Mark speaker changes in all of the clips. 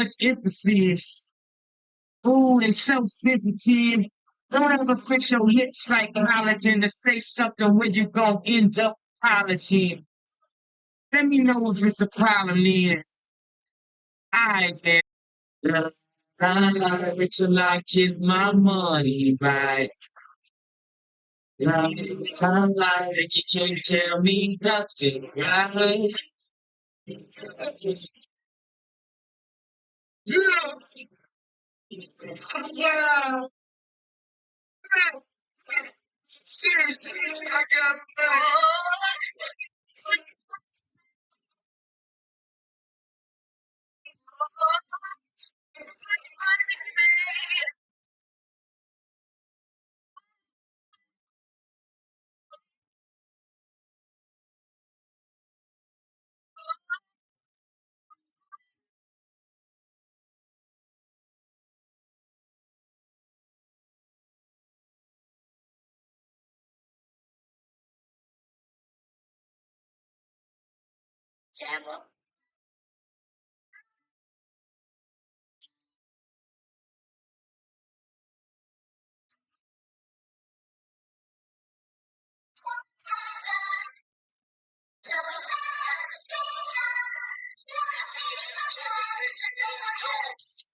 Speaker 1: much emphasis. Food is so sensitive. Don't ever fix your lips like collagen to say something when you gon' end up apologizing. Let me know if it's a problem then. I bet. I like till I get my money right. I'm like you can't tell me nothing, right? Yeah, yeah. Seriously, I got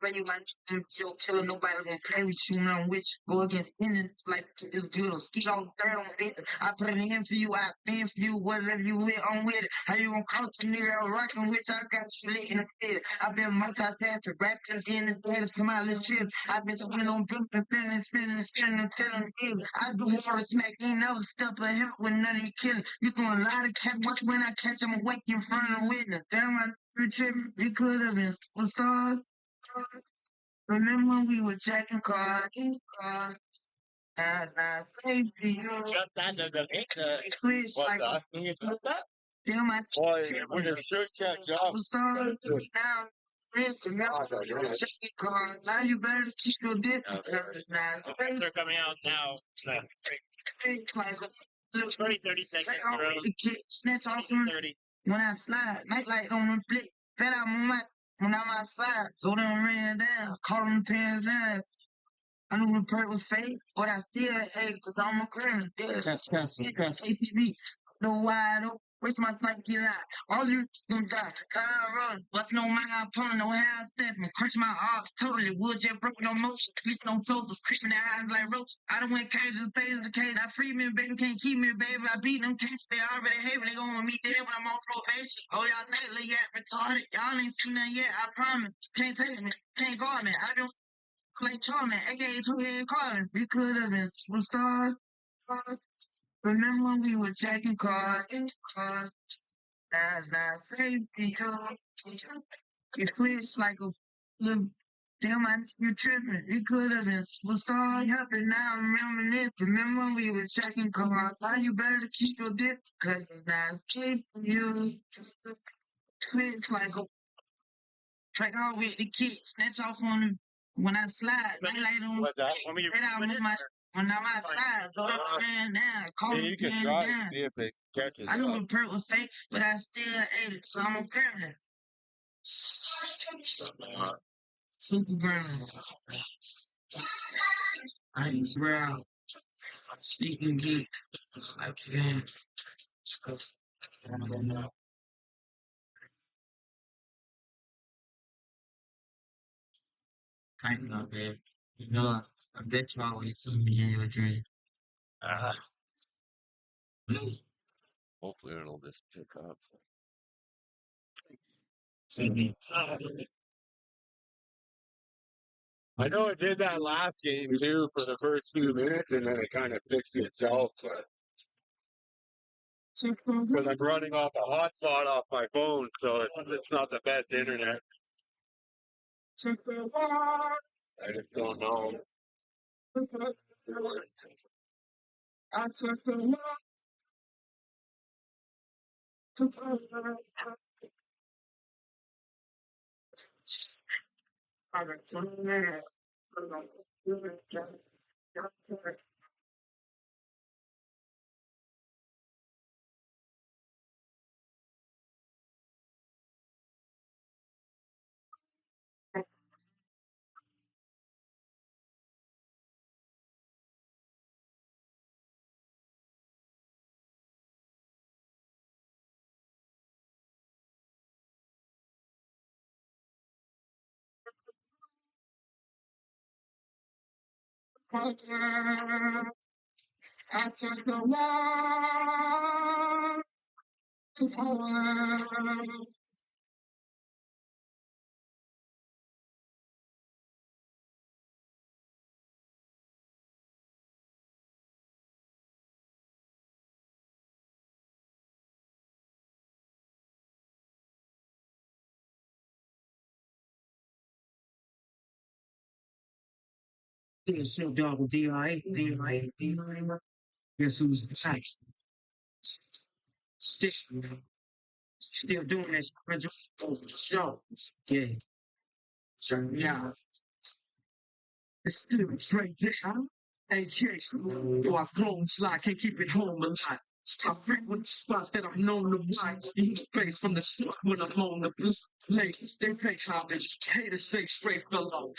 Speaker 1: when you might yo killer, nobody gonna play with you when I'm with you. Go against ending like it's good or skeet on third on it. I put it in for you, I been for you, whatever you with, I'm with it. How you gonna coach a nigga I'm rocking with? I got you lit in the field. I've been multitasking, rapping, being the dead, come out of the trip. I've been spinning on building, spinning until I'm ill. I do more to smack, ain't never step ahead with none of you killing. You throwing a lot of cat, watch when I catch, I'm awake in front of the witness. Damn, I tripping, we could have been with stars. Remember when we were checking cars, and baby, you twitch like damn, I stars now. Wrist and now checking cars. Now you better keep your dick. Now, it's like a look, take off the kid, snatch off him when I slide. Nightlight on the flick, fat out my mic when I'm outside. So them ran down, caught them pants down. I knew the perk was fake, but I still ate because I'm a criminal. Yeah. ATV, no wide open. Waste my time, get out. All you gonna die. Car run, busting on my pulling no half stepping. Crunch my arms totally. Wood jet broke no motion. Sleeping on sofas, creeping their eyes like roaches. I done went cages, stays in the cage. I free me, baby, can't keep me, baby. I beat them cats, they already hate me. They gonna want me dead when I'm on probation. Oh, y'all think Lil Yak retarded? Y'all ain't seen that yet, I promise. Can't take me, can't guard me. I been Clay Charming, aka 28 Carlin. We could have been superstars. Remember when we were checking cars? That's not safety. You twitch like a little damn, you tripping. We could have been superstars. Yup, and now I'm reminiscing. Remember when we were checking cars? How you better keep your dip? Cause it's not keeping you. Twitch like a track out with the kid, snatch off on the when I slide, nightlight on and I move my when I'm outside, so that man down, call him pan down. I knew the perk was fake, but I still ate it, so I'm a criminal. Super criminal. I'm brown, sneaking geek, like that. I know, babe. You know, I bet you always see me in your dream.
Speaker 2: I know it did that last game too for the first 2 minutes, and then it kind of fixed itself. Because I'm running off a hotspot off my phone, so it's not the best internet. I just don't know.
Speaker 1: I took the walk to power. Snoop Dogg with D.I.A. Guess who's next? Still doing this show. Yeah. So, yeah. It's still straight down. AK, though I've grown till I can't keep it home alive. I frequent spots that I'm known to ride. Eat space from the start when I'm on the blue. Ladies, they pay homage. Haters say straight below.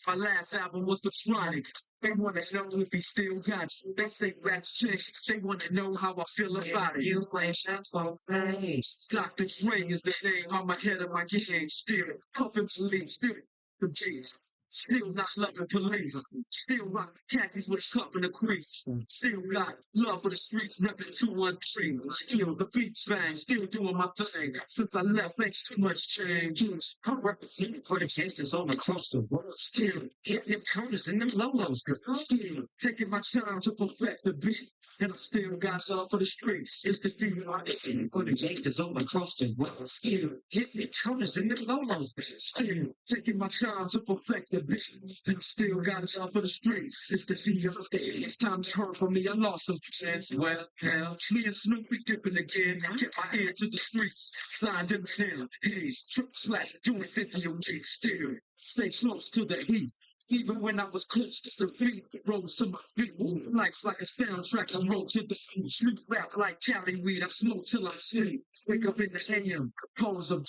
Speaker 1: My last album was The Chronic. They wanna know if he still got it. They say raps change. They wanna know how I feel about it. You playing shots for me. Dr. Dre is the name. I'm ahead of my game. Still puffin' police. Still the G's. Still not loving police. Still rock khakis with a cup in the crease. Still got love for the streets, repping 213. Still the beats bang. Still doing my thing. Since I left, ain't too much change. I'm representing for the gangsters all across the world. Still hitting them corners and them lolos. Still taking my time to perfect the beat. And I still got love for the streets. It's the thing I issue for the gangsters all across the world. Still hitting them corners and them lolos. Still taking my time to perfect the beat. And I still got love for the streets. It's the thing it's time to heard from me. I lost some chance. Well, hell, me and Snoop be dipping again. Get my ear to the streets. Signed them down. Haze, trip slash, doing 50 a week. Still stay close to the heat. Even when I was close to the beat, rose to my feet. Life's like a soundtrack. I roll to the street rap like Cali weed. I smoke till I sleep. Wake up in the AM, compose a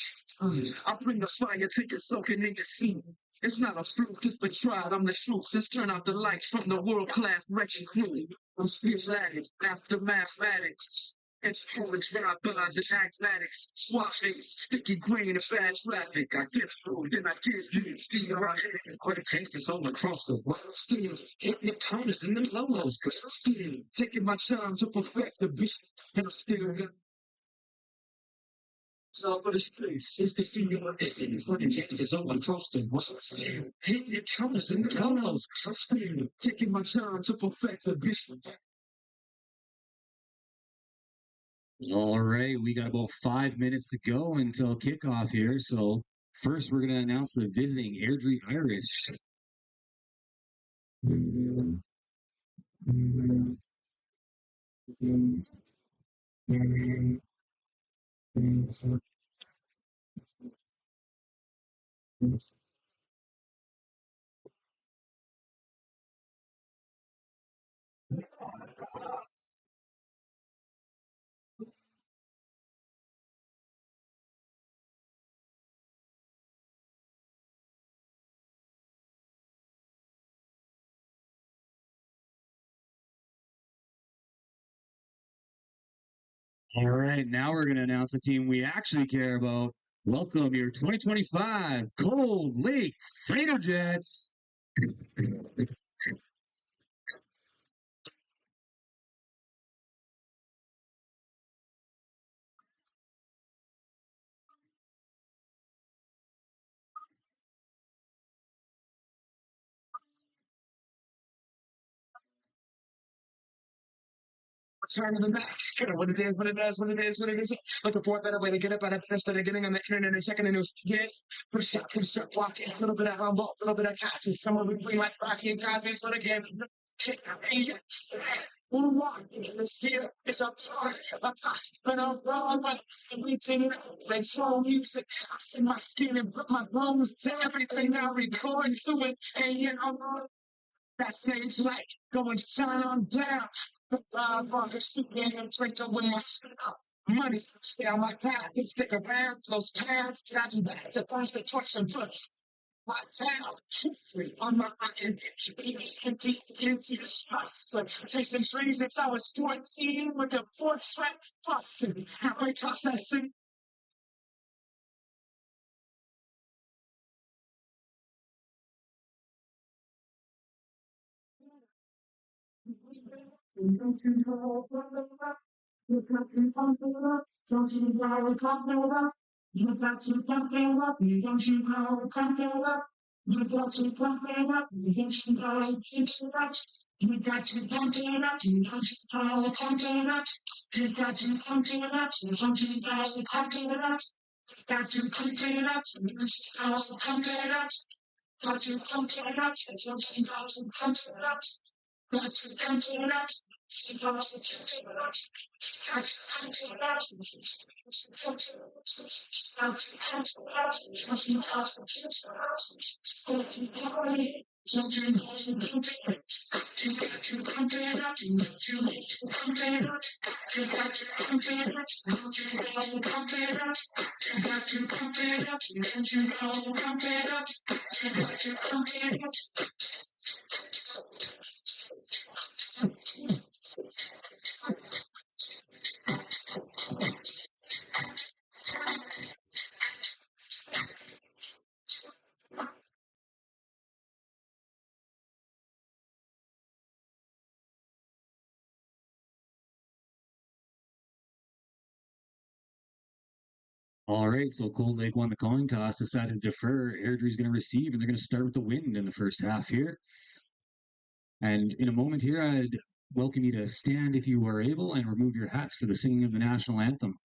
Speaker 1: I bring the fire, take it soaking in your seat. It's not a fluke, it's been tried. I'm the truth. Let's turn out the lights from the world-class wretched crew. I'm still at it after mathematics. It's pulling drive-bys and acmatics. Swap face, sticky green and fast traffic. I get through, then I give you still right here. Or the gangsters all across the world. Still hitting the corners and them lolos. Still taking my time to perfect the beat. And I still got so for the streets, it's the feeling of this in front of gangsters all across the world. Still hitting the corners and the lolos. Still taking my time to perfect the beat. All right, we got about 5 minutes to go until kickoff here. So first, we're going to announce the visiting Airdrie Irish. All right, now we're going to announce the team we actually care about. Welcome your 2025 Cold Lake Fighter Jets. Return to the back. You know what it is, what it is, what it is, what it is. Looking for a better way to get up out of this instead of getting on the internet and checking the news. Get push up, walk in. A little bit of humble, a little bit of conscience. Somewhere between like Rocky and Cosby sort of game. This here is a part of us, but I'm wrong. But everything like soul music, I see my skin and put my bones to everything I record to it. And you know, that stage light going shine on down. The time rocker shooting and drinking with my stuff. Money stay on my path and stick around those paths. Got you back to first the question, but my town history on my identity into the shots. Chasing trees since I was 14 with the 4-track busting. Halfway across that city.
Speaker 3: All right, so Cold Lake won the coin toss, decided to defer. Airdrie's going to receive, and they're going to start with the wind in the first half here. And in a moment here, I'd welcome you to stand if you are able and remove your hats for the singing of the national anthem.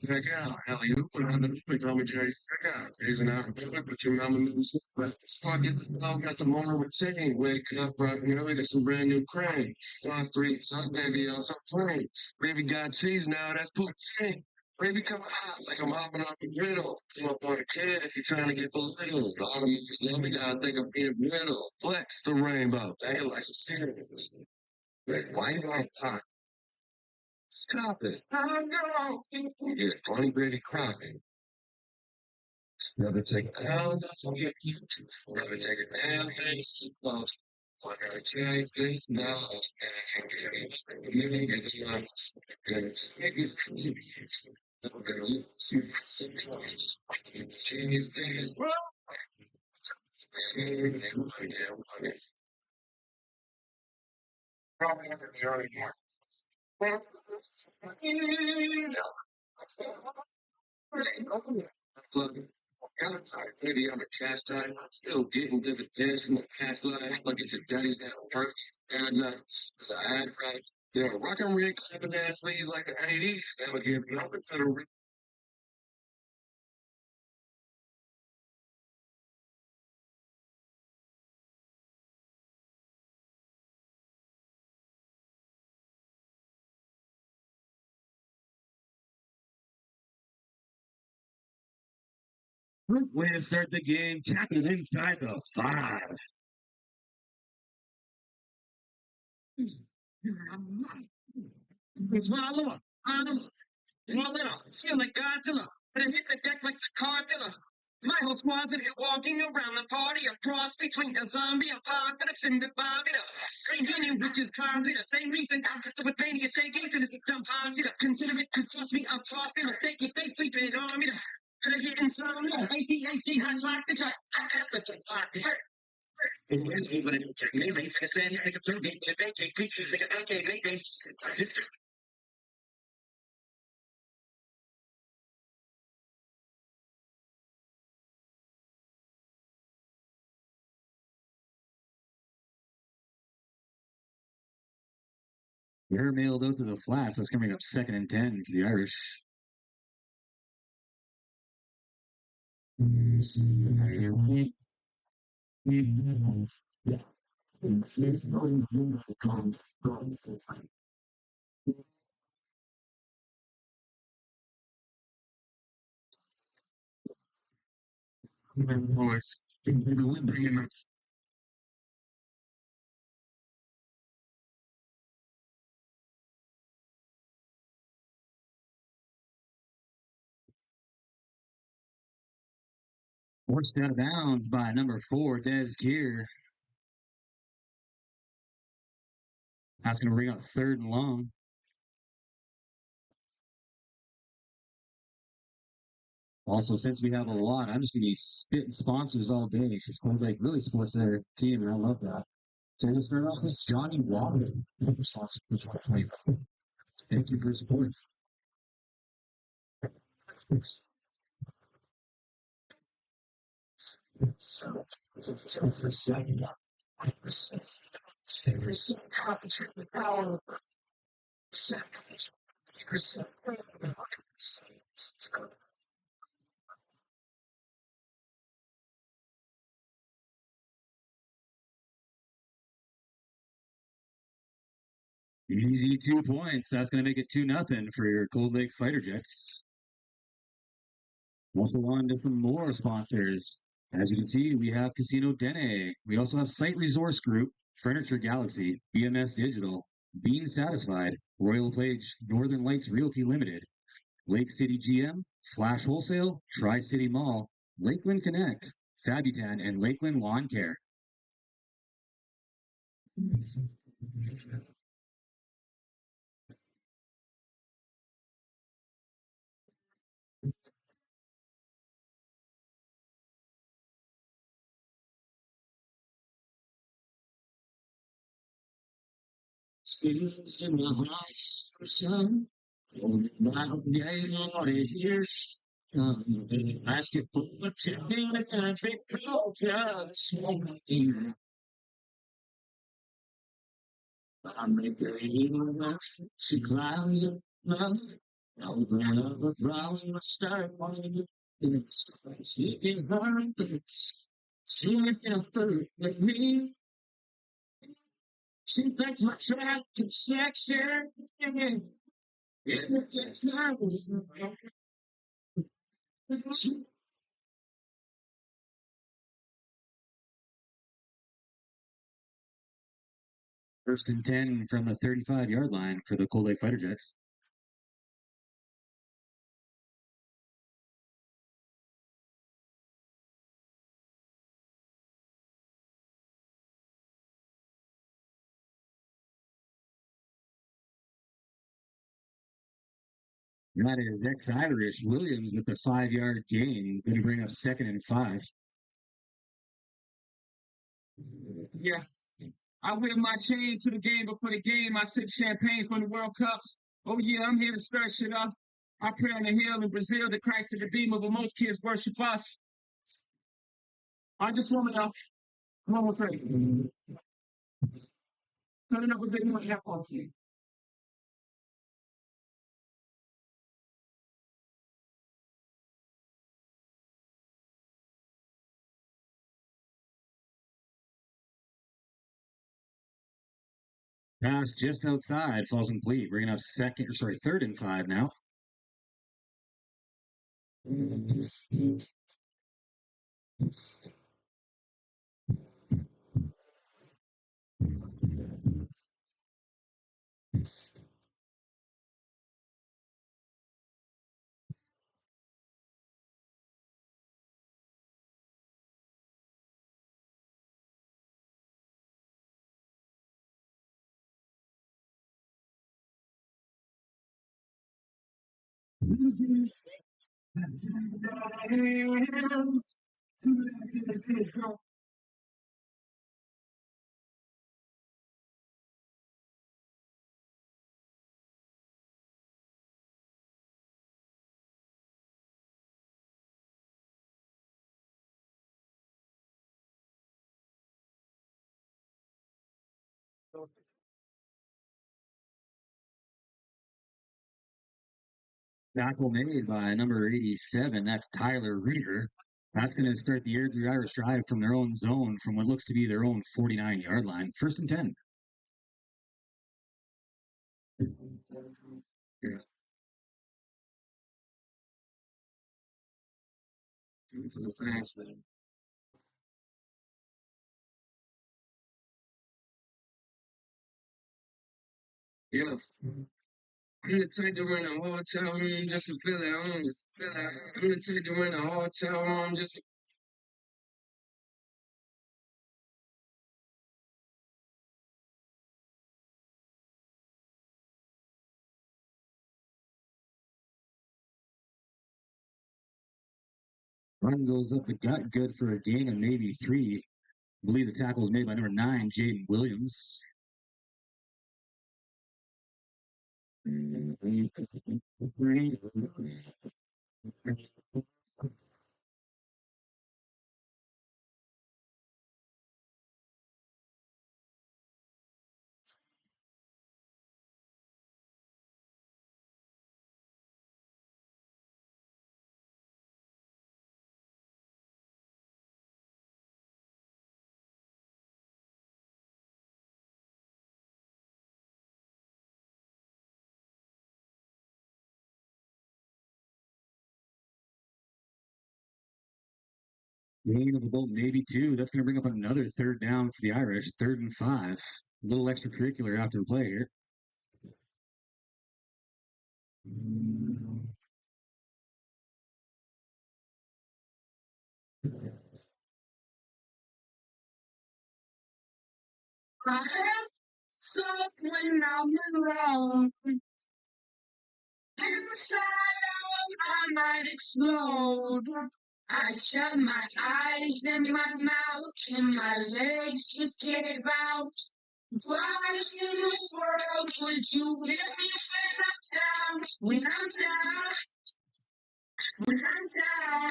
Speaker 2: Check out. Alley oop, and I'm the commentary check out. Here's an opportunity, but you're not lose. I get the dog got the moment with saying, wake up bright and early to some brand new crane. Line three, son, baby, on some plane. Baby got cheese now, that's poutine. Baby come hot like I'm hopping off a griddle. Come up on a kid if you're trying to get political. The automakers love me now, I think I'm being brittle. Flex the rainbow. Dang like some cereals. Wait, why you want to stop it? Oh no! Yeah, 20 Brady Crockett. Never take a down, doesn't get you. Never take a down, face close. I gotta change this now. And I can't get it. You ain't get it. I'm gonna take it. I'm gonna lose you sometimes. Change this. Probably have a journey more. Fucking maybe I'm a cast time. I'm still getting dividends from the past life. Look at your daddy's that work. And as I had right. Yeah, rockin' rig clapping ass sleeves like the 80s. Never give nothing to the
Speaker 3: Way to start the game, tackling inside the 5.
Speaker 2: It's Marlowe. Marlowe. Feel like Godzilla. But I hit the deck like the cartilla. My whole squad's in here walking around the party. A cross between a zombie apocalypse and the Bobby. Maintaining witches closet. The same reason I'm with mania shakies and it's a dumb posse. Consider it to trust me. I'm tossing a steak if they sleep in an army. Could I get insomnia? ADHD, hot toxic.
Speaker 3: They're mailed out to the flats. That's coming up 2nd and 10 for the Irish.
Speaker 2: Boys, we're bringing up.
Speaker 3: Forced out of bounds by number 4, Des Kier. That's going to bring up 3rd and long. Also, since we have a lot, I'm just going to be spitting sponsors all day because Cold Lake really supports their team, and I love that. So we'll start off with Johnny Water. Thank you for your support. Easy 2 points. That's going to make it 2-0 for your Cold Lake Fighter Jets. Also on to some more sponsors. As you can see, we have Casino Dene. We also have Site Resource Group, Furniture Galaxy, BMS Digital, Being Satisfied, Royal Page, Northern Lights Realty Limited, Lake City GM, Flash Wholesale, Tri-City Mall, Lakeland Connect, Fabutan, and Lakeland Lawn Care. Spirits in my eyes, son. Now, years. Ask you for a ticket and big just I'm making she climbs up mountain. I'm gonna drown my start on she can hurt she can hurt with me. She thinks my track to section. It gets nervous. 1st and 10 from the 35-yard line for the Cold Lake Fighter Jets. That is ex-Irish Williams with the 5-yard gain. Going to bring up 2nd and 5.
Speaker 4: Yeah. I wear my chain to the game before the game. I sip champagne from the World Cups. Oh, yeah, I'm here to stir shit up. I pray on the hill in Brazil, the Christ of the Redeemer, but most kids worship us. I just want to, I'm almost ready. Turn it up a bit more headphones.
Speaker 3: Pass just outside, falls complete. Bringing up 3rd and 5 now. Tackle made by number 87. That's Tyler Reeder. That's going to start the Airdrie Irish drive from their own zone from what looks to be their own 49-yard line. First and 10.
Speaker 2: Yeah. I'm the type to rent a hotel room just to feel at home. I'm the type to rent a hotel room just to
Speaker 3: Run goes up the gut, good for a gain of maybe 3. I believe the tackle was made by number 9, Jaden Williams. Gain of about maybe 2. That's going to bring up another third down for the Irish. 3rd and 5. A little extracurricular after the play here.
Speaker 1: I have stuff when I'm alone. Inside out, I might explode. I shut my eyes and my mouth and my legs just gave out. Why in the world would you hit me when I'm down? When I'm down, when I'm down.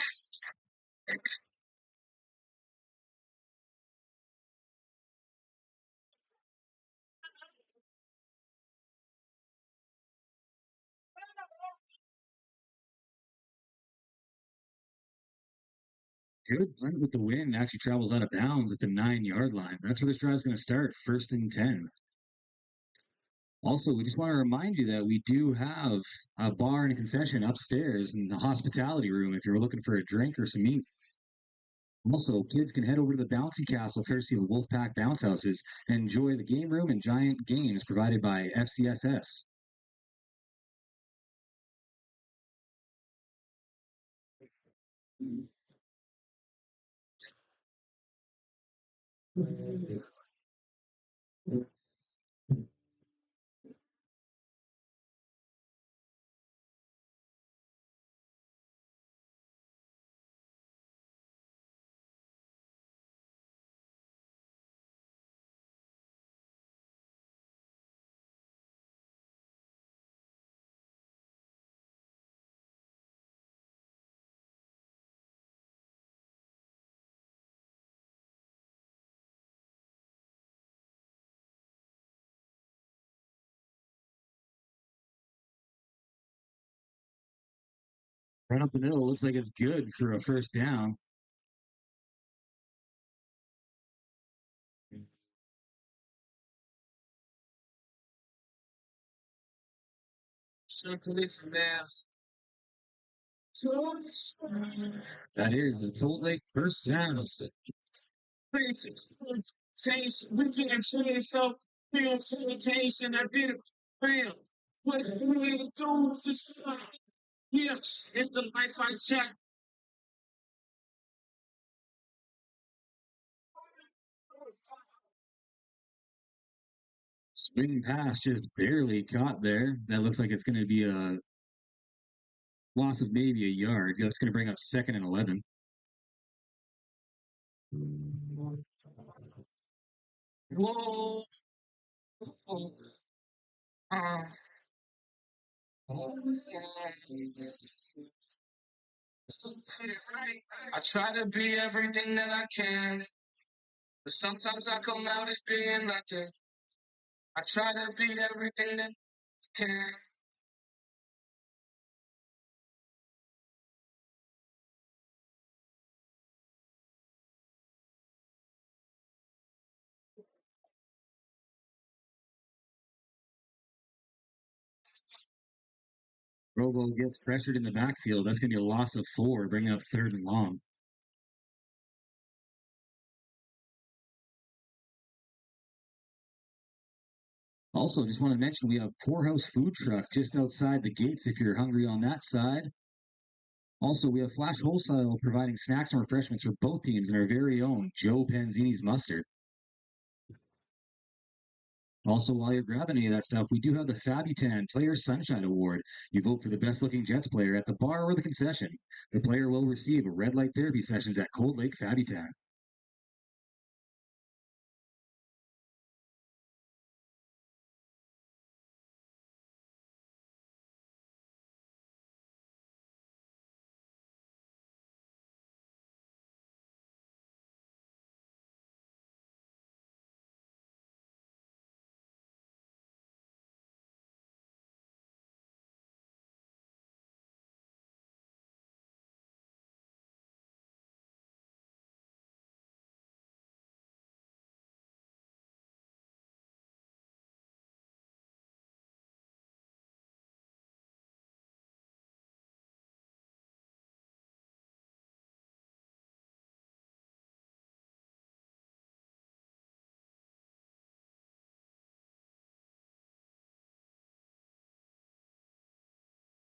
Speaker 3: Good punt with the wind. Actually travels out of bounds at the 9-yard line. That's where this drive's going to start. 1st and 10. Also, we just want to remind you that we do have a bar and a concession upstairs in the hospitality room if you're looking for a drink or some meat. Also, kids can head over to the Bouncy Castle courtesy of Wolfpack Bounce Houses and enjoy the game room and giant games provided by FCSS. Right up the middle, looks like it's good for a first down.
Speaker 2: something from there.
Speaker 3: That is the Cold Lake first down.
Speaker 4: Change, we can't change, so we don't change, and I did it. Bam. What we do to shine. Yeah, it's the life I check.
Speaker 3: Swing pass just barely caught there. That looks like it's going to be a loss of maybe a yard. That's going to bring up 2nd and 11.
Speaker 4: Whoa. Uh, I try to be everything that I can, but sometimes I come out as being nothing. I try to be everything that I can.
Speaker 3: Robo gets pressured in the backfield. That's going to be a loss of 4, bringing up 3rd and long. Also, just want to mention we have Poorhouse Food Truck just outside the gates if you're hungry on that side. Also, we have Flash Wholesale providing snacks and refreshments for both teams and our very own Joe Panzini's Mustard. Also, while you're grabbing any of that stuff, we do have the Fabutan Player Sunshine Award. You vote for the best looking Jets player at the bar or the concession. The player will receive red light therapy sessions at Cold Lake Fabutan.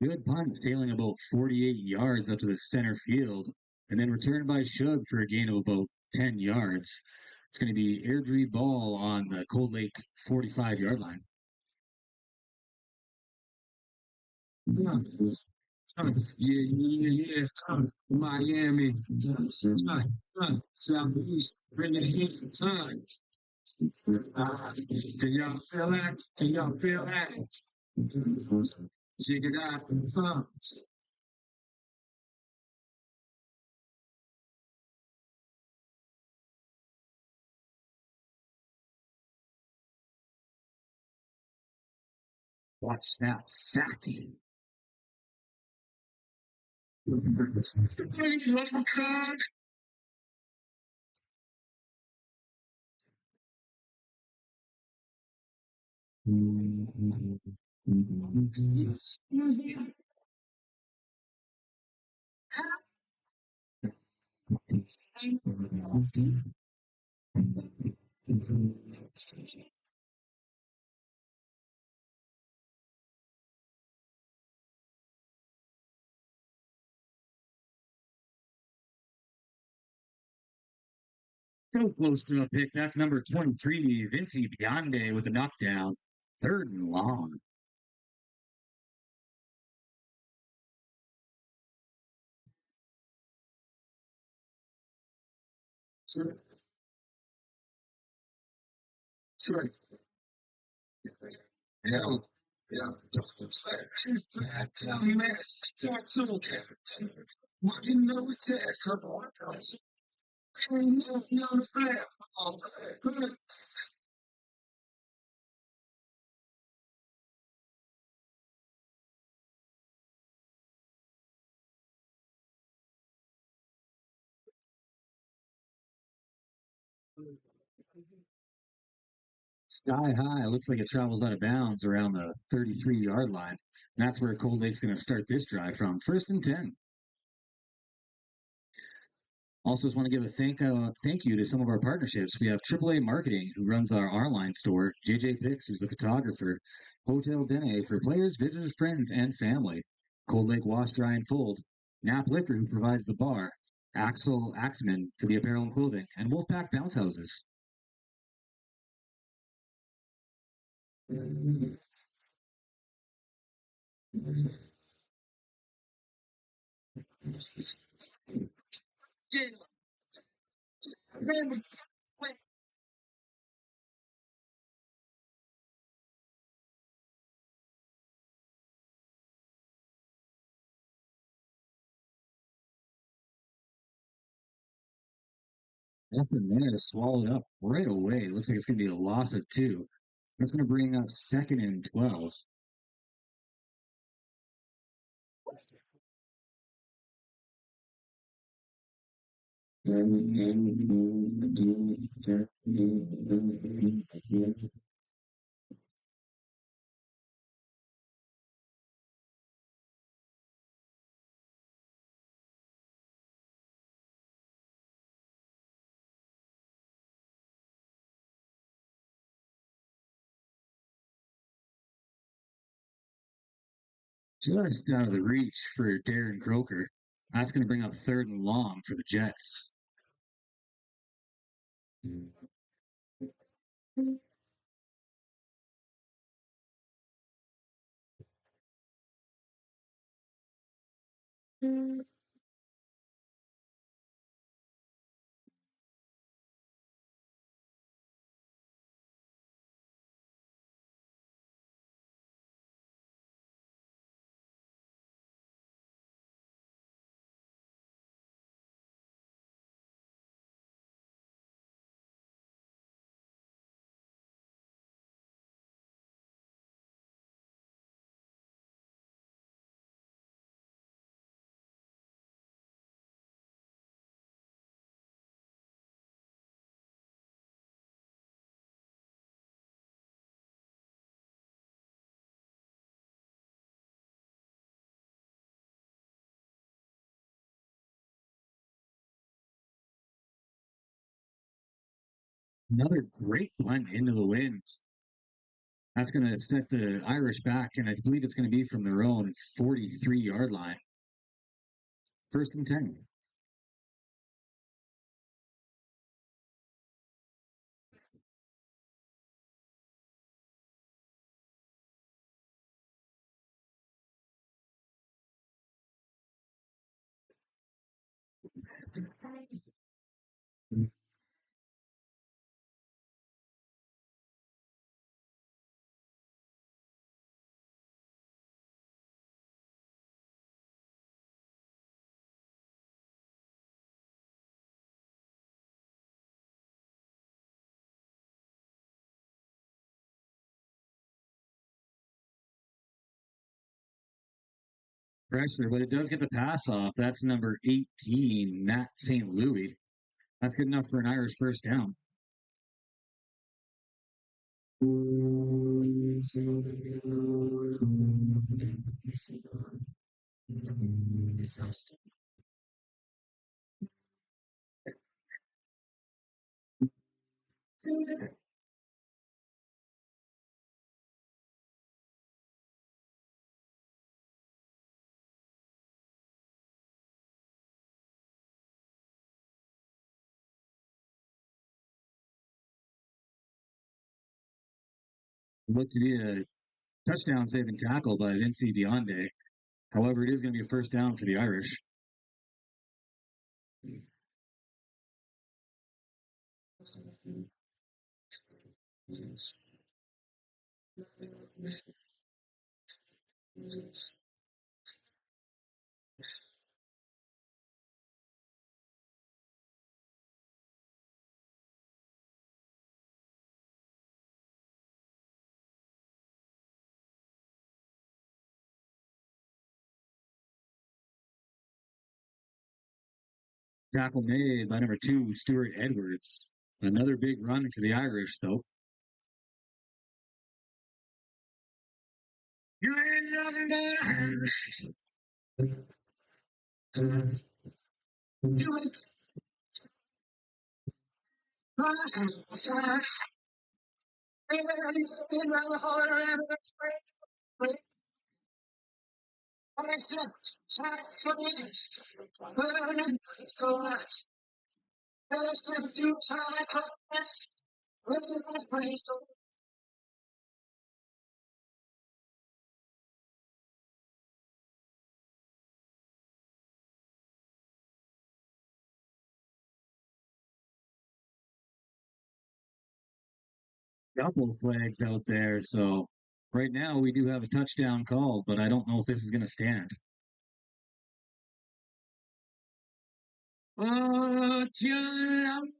Speaker 3: Good punt, sailing about 48 yards up to the center field, and then returned by Shug for a gain of about 10 yards. It's going to be Airdrie ball on the Cold Lake 45-yard line.
Speaker 4: Yeah. Miami. Southeast. Bring it in time. Can y'all feel that? Can y'all feel that? Check it out.
Speaker 3: Watch snap, sack. So close to a pick. That's number 23, Vinci Bionde with a knockdown. 3rd and long.
Speaker 4: Sure. Yeah. Yeah. Tell me, man. Talk to him. What you know is that.
Speaker 3: Sky high. Looks like it travels out of bounds around the 33-yard line. And that's where Cold Lake's going to start this drive from. 1st and 10. Also, just want to give a thank you to some of our partnerships. We have AAA Marketing, who runs our online store, JJ Pix, who's the photographer, Hotel Dene for players, visitors, friends, and family, Cold Lake Wash, Dry, and Fold, Nap Liquor, who provides the bar, Axel Axman for the apparel and clothing, and Wolfpack Bounce Houses. Nothing there to swallow it up right away. Looks like it's going to be a loss of 2. That's going to bring up 2nd and 12. Just out of the reach for Darren Croker. That's going to bring up 3rd and long for the Jets. Another great punt into the wind. That's going to set the Irish back, and I believe it's going to be from their own 43-yard line. 1st and 10. Pressure, but it does get the pass off. That's number 18, Matt St. Louis. That's good enough for an Irish 1st down. Looked to be a touchdown saving tackle, but I didn't see Beyonde. However, it is going to be a 1st down for the Irish. Tackle made by number 2, Stuart Edwards. Another big run for the Irish, though. You ain't nothing but Irish. Couple of flags out there. So right now we do have a touchdown called, but I don't know if this is going to stand.
Speaker 2: Oh, John,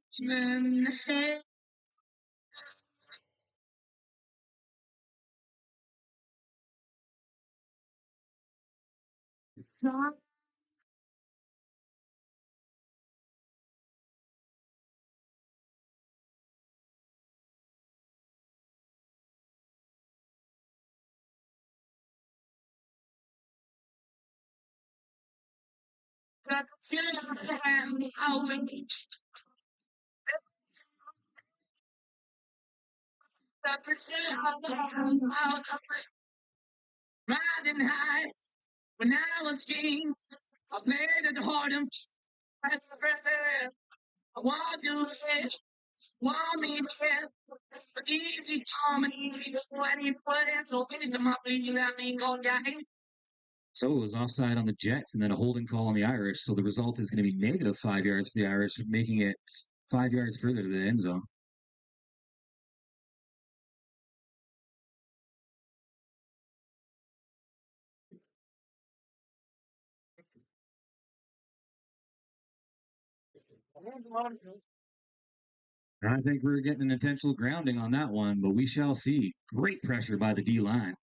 Speaker 4: Riding high when I was king. I played at Harlem. I want to say, want me to say, easy comedy, 20 put so anytime my baby let me go down.
Speaker 3: So it was offside on the Jets and then a holding call on the Irish. So the result is going to be negative 5 yards for the Irish, making it 5 yards further to the end zone. I think we're getting an intentional grounding on that one, but we shall see. Great pressure by the D line.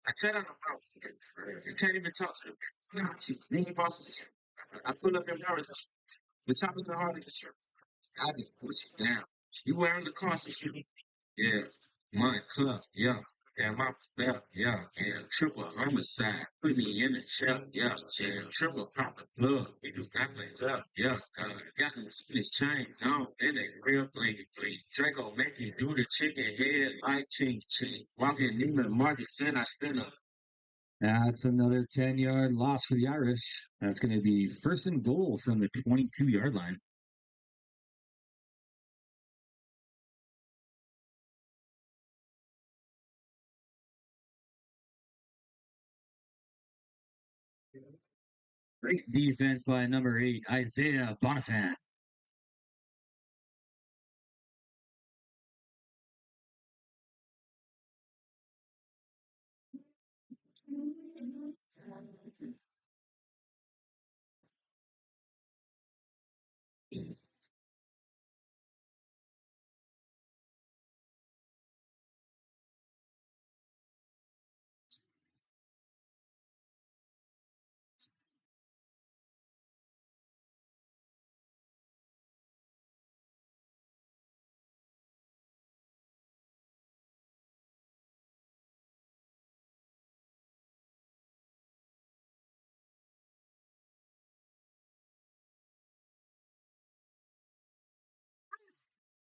Speaker 4: I said on the house, you can't even talk to them. These bosses, I put up your numbers. The top is the hardest shirt. I just put you down. You wearing the constant. Yeah, my club, yeah. Yeah, my belt, yeah, yeah. Triple homicide, put me in the shell, yeah, yeah. Triple pop the plug, we do that like that, yeah. Got some Spanish chains on, and they real blingy bling. Draco make you do the chicken head like ching ching. Walking in the market, said I spent a.
Speaker 3: That's another 10-yard loss for the Irish. That's going to be first and goal from the 22-yard line. Great defense by number 8, Isaiah Bonifant.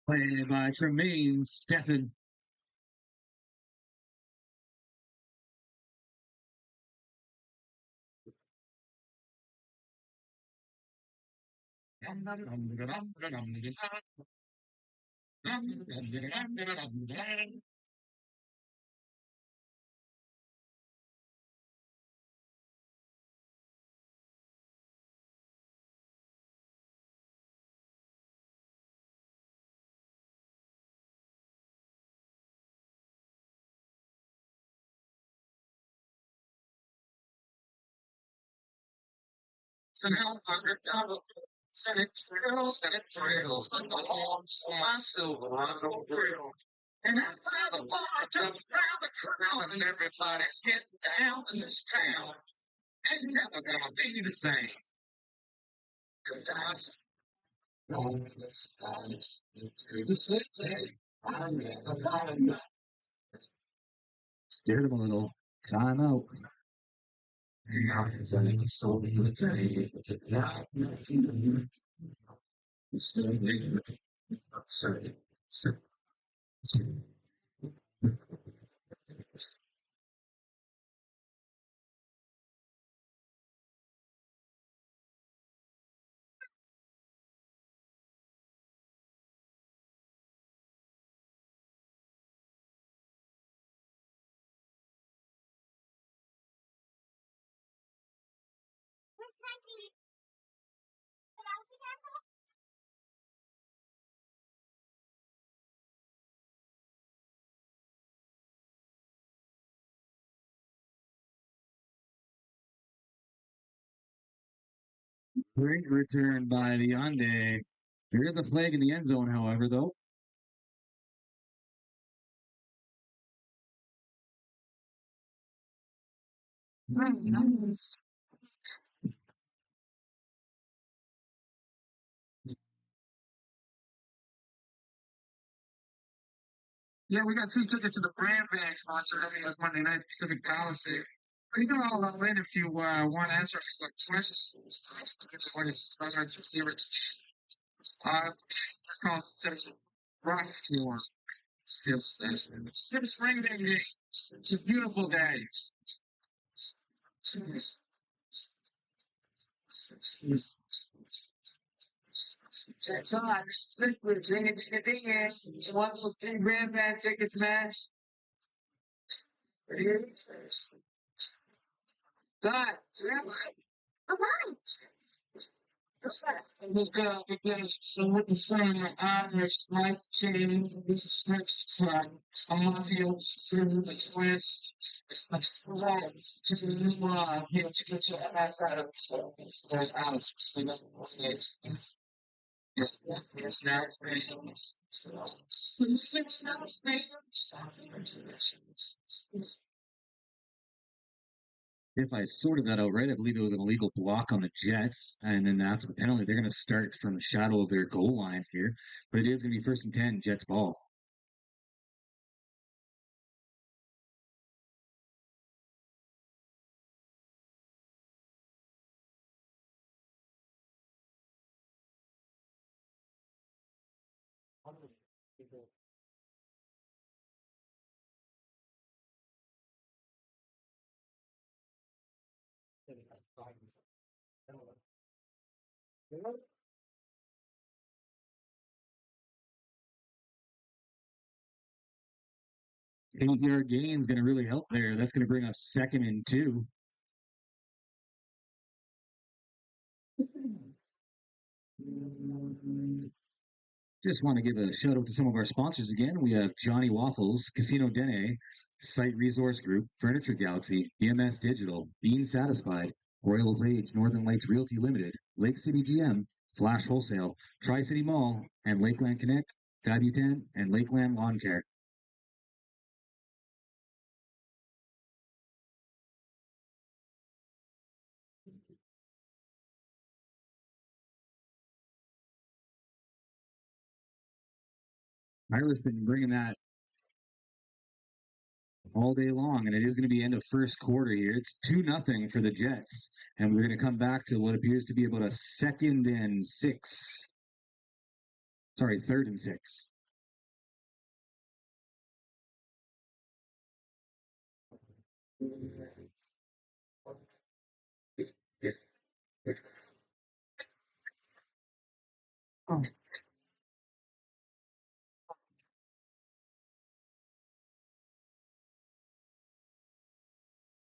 Speaker 3: Played by Tremaine Stephen.
Speaker 4: Somehow send it trails, and the horns on my silver rifle grill. And I found the barge up around the crown, and everybody's getting down in this town. Ain't never gonna be the same. 'Cause
Speaker 3: Scared him a little. Timeout. Great return by the Hyundai. There is a flag in the end zone, however, though.
Speaker 4: Yeah, we got 2 tickets to the brand bag sponsor. That's Monday night Pacific Palisades. You can all in if you want to answer some questions. What is receiver? It's called Rock Tour. It's spring day. It's a beautiful day. That's all. We're drinking to the thing. One was 3 brand bag tickets, man. Done. Because with the same honors, life change, this next track, I'm gonna be able to do the twist, like flag, to the new line, here to get your ass out of the house. Yes, now facing.
Speaker 3: If I sorted that out right, I believe it was an illegal block on the Jets. And then after the penalty, they're going to start from the shadow of their goal line here. But it is going to be 1st and 10, Jets ball. Eight-yard gain is going to really help there. That's going to bring up 2nd and 2. Just want to give a shout out to some of our sponsors again. We have Johnny Waffles, Casino Dene, Site Resource Group, Furniture Galaxy, BMS Digital, Being Satisfied, Royal LePage, Northern Lights Realty Limited, Lake City GM, Flash Wholesale, Tri City Mall, and Lakeland Connect, Fabutan, and Lakeland Lawn Care. Ira's been bringing that all day long, and it is going to be end of first quarter here. It's 2-0 for the Jets, and we're going to come back to what appears to be about a 2nd and 6. Sorry, 3rd and 6.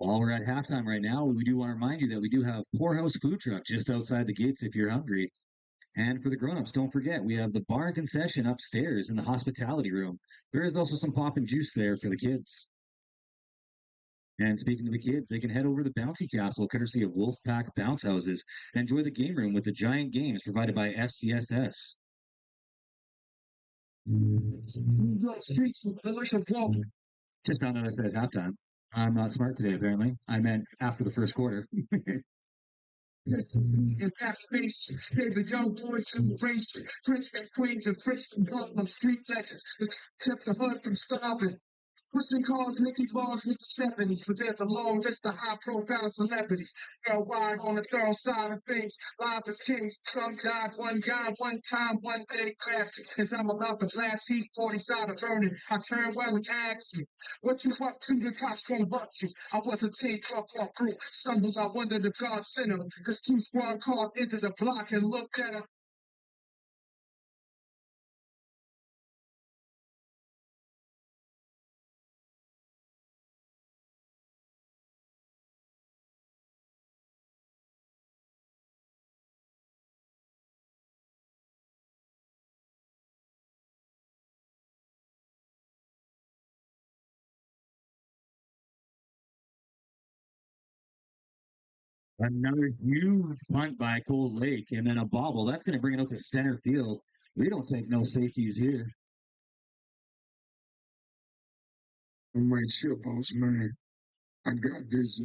Speaker 3: While we're at halftime right now, we do want to remind you that we do have Poorhouse Food Truck just outside the gates if you're hungry. And for the grown-ups, don't forget, we have the bar and concession upstairs in the hospitality room. There is also some pop and juice there for the kids. And speaking of the kids, they can head over to Bouncy Castle, courtesy of Wolfpack Bounce Houses, and enjoy the game room with the giant games provided by FCSS. Just found out I said at halftime. I'm not smart today, apparently. I meant after the first quarter.
Speaker 2: And that face, gave the young boys who race, Prince and Queens and Fritz from Harlem, street legends, that kept the hood from starving. Pushing cars, Mickey Balls, Mr. 70s, but there's a long list of high-profile celebrities. Wide on the thorough side of things, live as kings. Some died, one guy, one time, one day crafted. As I'm about to blast heat, 40 side of burning, I turn well and ask me, what you up to? The cops gonna butt you. I was a teen truck walk through. Stumbles, I wondered if God sent him, cause two squad cars entered the block and looked at us.
Speaker 3: Another huge punt by Cold Lake and then a bobble. That's going to bring it out to center field. We don't take no safeties here.
Speaker 2: I'm right here, boss man. I got this.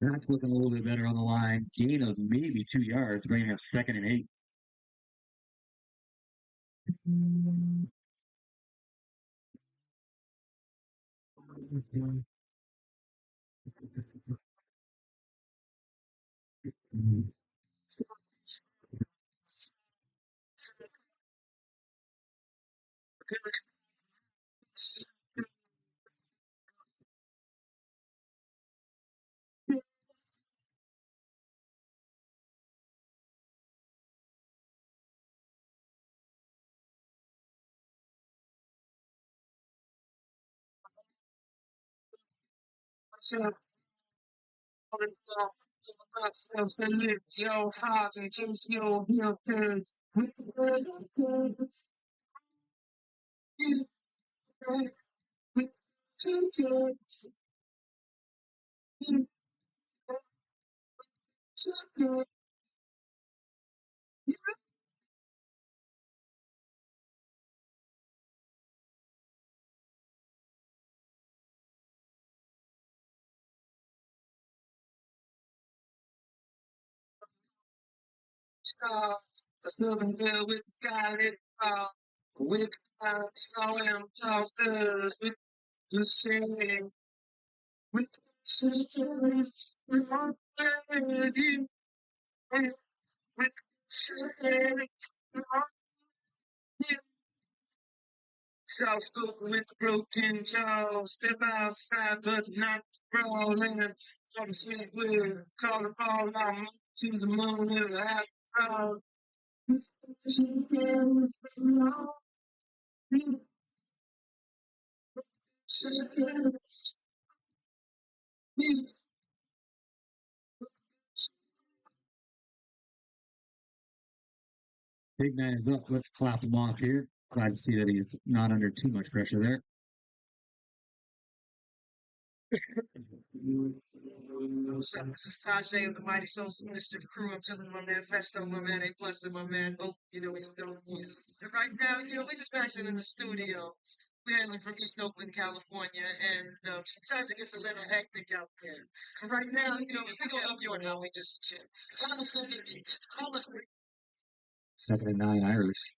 Speaker 3: That's looking a little bit better on the line. Gain of maybe 2 yards, bringing up 2nd and 8.
Speaker 2: Yo, hot and just yo, here, kids. A southern girl with the scarlet with snow and tossers with the shade with sisters with lady with shade South spoken with broken jaws, step outside but not sprawling. Call the sweet with, call the ball out to the moon with a hot crowd.
Speaker 3: Big man is up. Let's clap him off here. Glad to see that he's not under too much pressure there.
Speaker 2: This is Tajay of the Mighty Souls Mischief Crew. I'm telling my man Festo, my man A Plus, and my man Oak. He's still here. And right now, we're just matching in the studio. We're hailing from East Oakland, California, and sometimes it gets a little hectic out there. And right now, we're gonna help you on how we just chill. Call us with the details. Call us.
Speaker 3: 2nd and 9 Irish.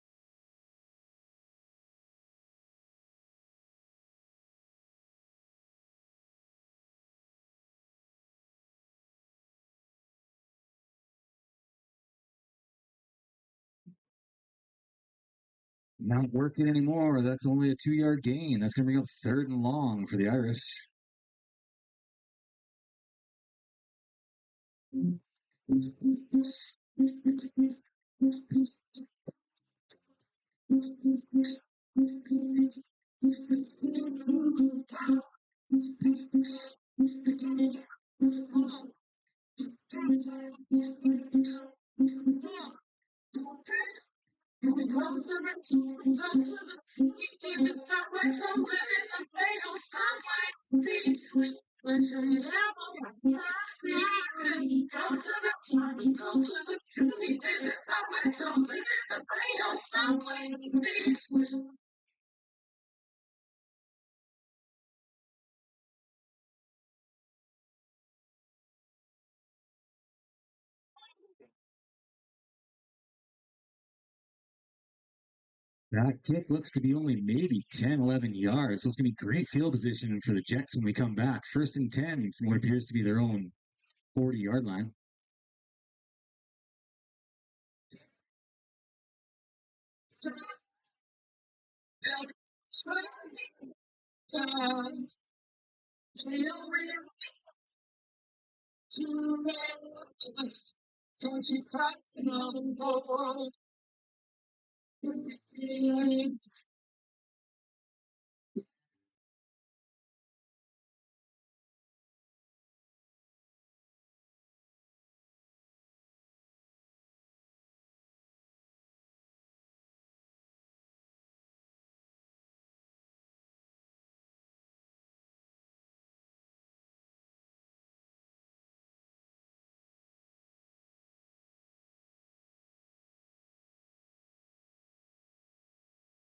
Speaker 3: Not working anymore. That's only a 2-yard gain. That's going to bring up 3rd and long for the Irish. That kick looks to be only maybe 10, 11 yards. So it's going to be great field position for the Jets when we come back. First and 10 from what appears to be their own 40-yard line.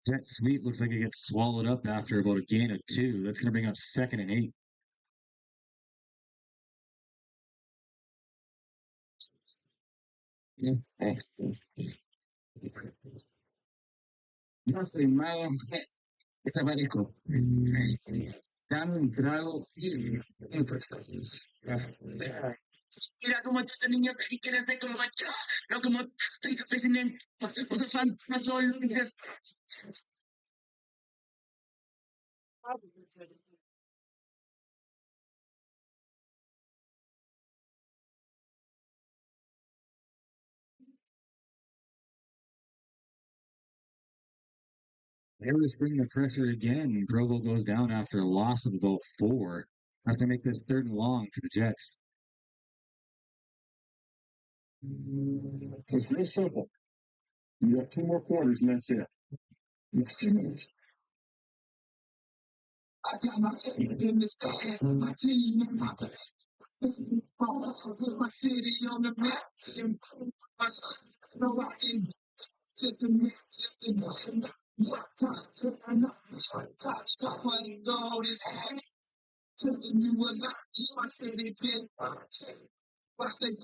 Speaker 3: Jet sweep looks like it gets swallowed up after about a gain of 2. That's going to bring up second and 8.
Speaker 2: No soy malo, está parejo. Dame un trago y mira cómo esta niña y quiere ser como yo, no como estoy presidente, o de fan, no todo el mundo.
Speaker 3: They were just bringing the pressure again. Provo goes down after a loss of about 4. Has to make this third and long for the Jets.
Speaker 2: It's real simple. You got 2 more quarters and that's it. I got my faith in this class, my team, my city on the map, my no, I can take the map, just the top playing gold is happening. Taking you a lot, my city did. Watch they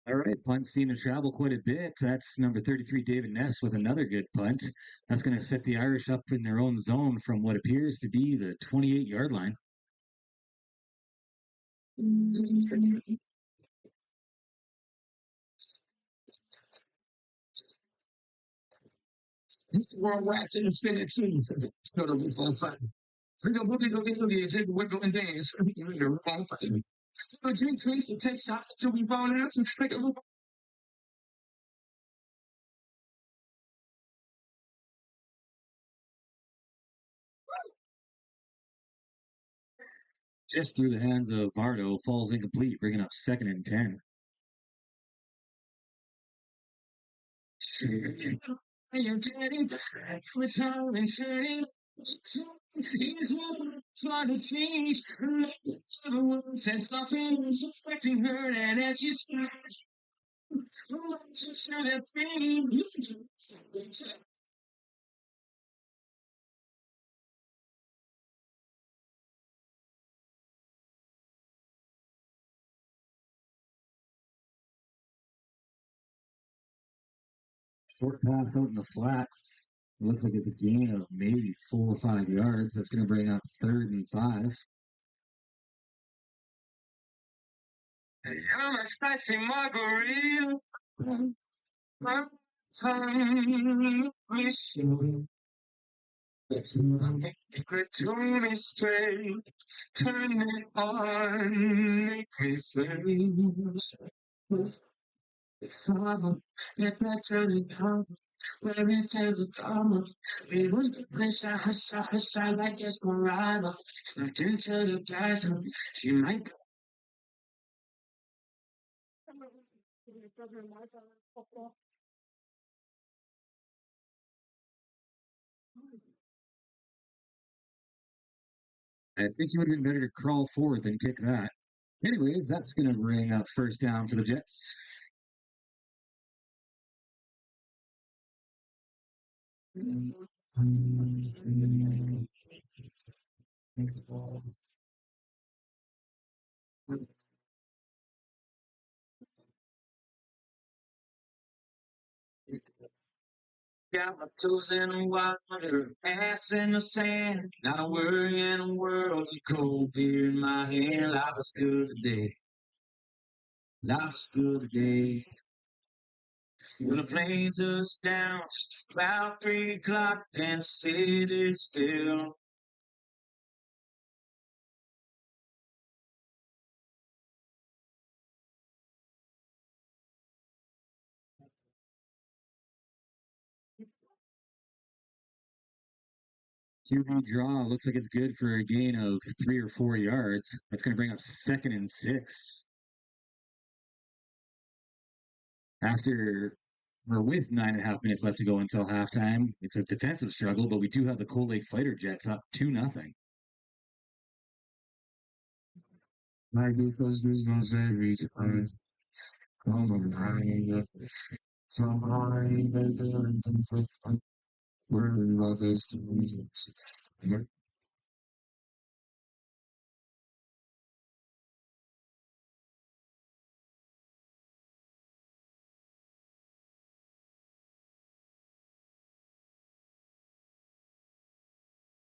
Speaker 3: All right, punt seem to travel quite a bit. That's number 33, David Ness, with another good punt. That's going to set the Irish up in their own zone from what appears to be the 28-yard line.
Speaker 2: this world wax infinity. Go to roof on fire. We go boogie, go get boogie, and wiggle and dance. The roof on fire. We drink drinks and take shots until we fall out and make a roof.
Speaker 3: Just through the hands of Vardo, falls incomplete, bringing up second and 10.
Speaker 2: You're getting back for time and turning. He's trying to change. The words and something is expecting her, and as you start, to share that feeling, you can
Speaker 3: Short pass out in the flats. It looks like it's a gain of maybe 4 or 5 yards. That's going to bring up third and 5.
Speaker 2: I'm a spicy margarita.
Speaker 4: Time wishing could do me straight, turn me on, make me say, Father, let that journey come. Where is the drama? We was the place I like Desperado. Snuck into the bathroom. She might.
Speaker 3: I think you would have been better to crawl forward than kick that. Anyways, that's going to bring up first down for the Jets.
Speaker 4: Got my toes in the water, ass in the sand. Not a worry in the world, a cold beer in my hand. Life is good today. Life is good today. When the plane touches down, just about 3 o'clock, and the city's still.
Speaker 3: QB draw looks like it's good for a gain of 3 or 4 yards. That's going to bring up 2nd and 6. After or with 9.5 minutes left to go until halftime, it's a defensive struggle, but we do have the Cold Lake Fighter Jets up 2-0.
Speaker 2: Like because this goes every time. I'm around. Somebody they doing for fun. Worry about this music.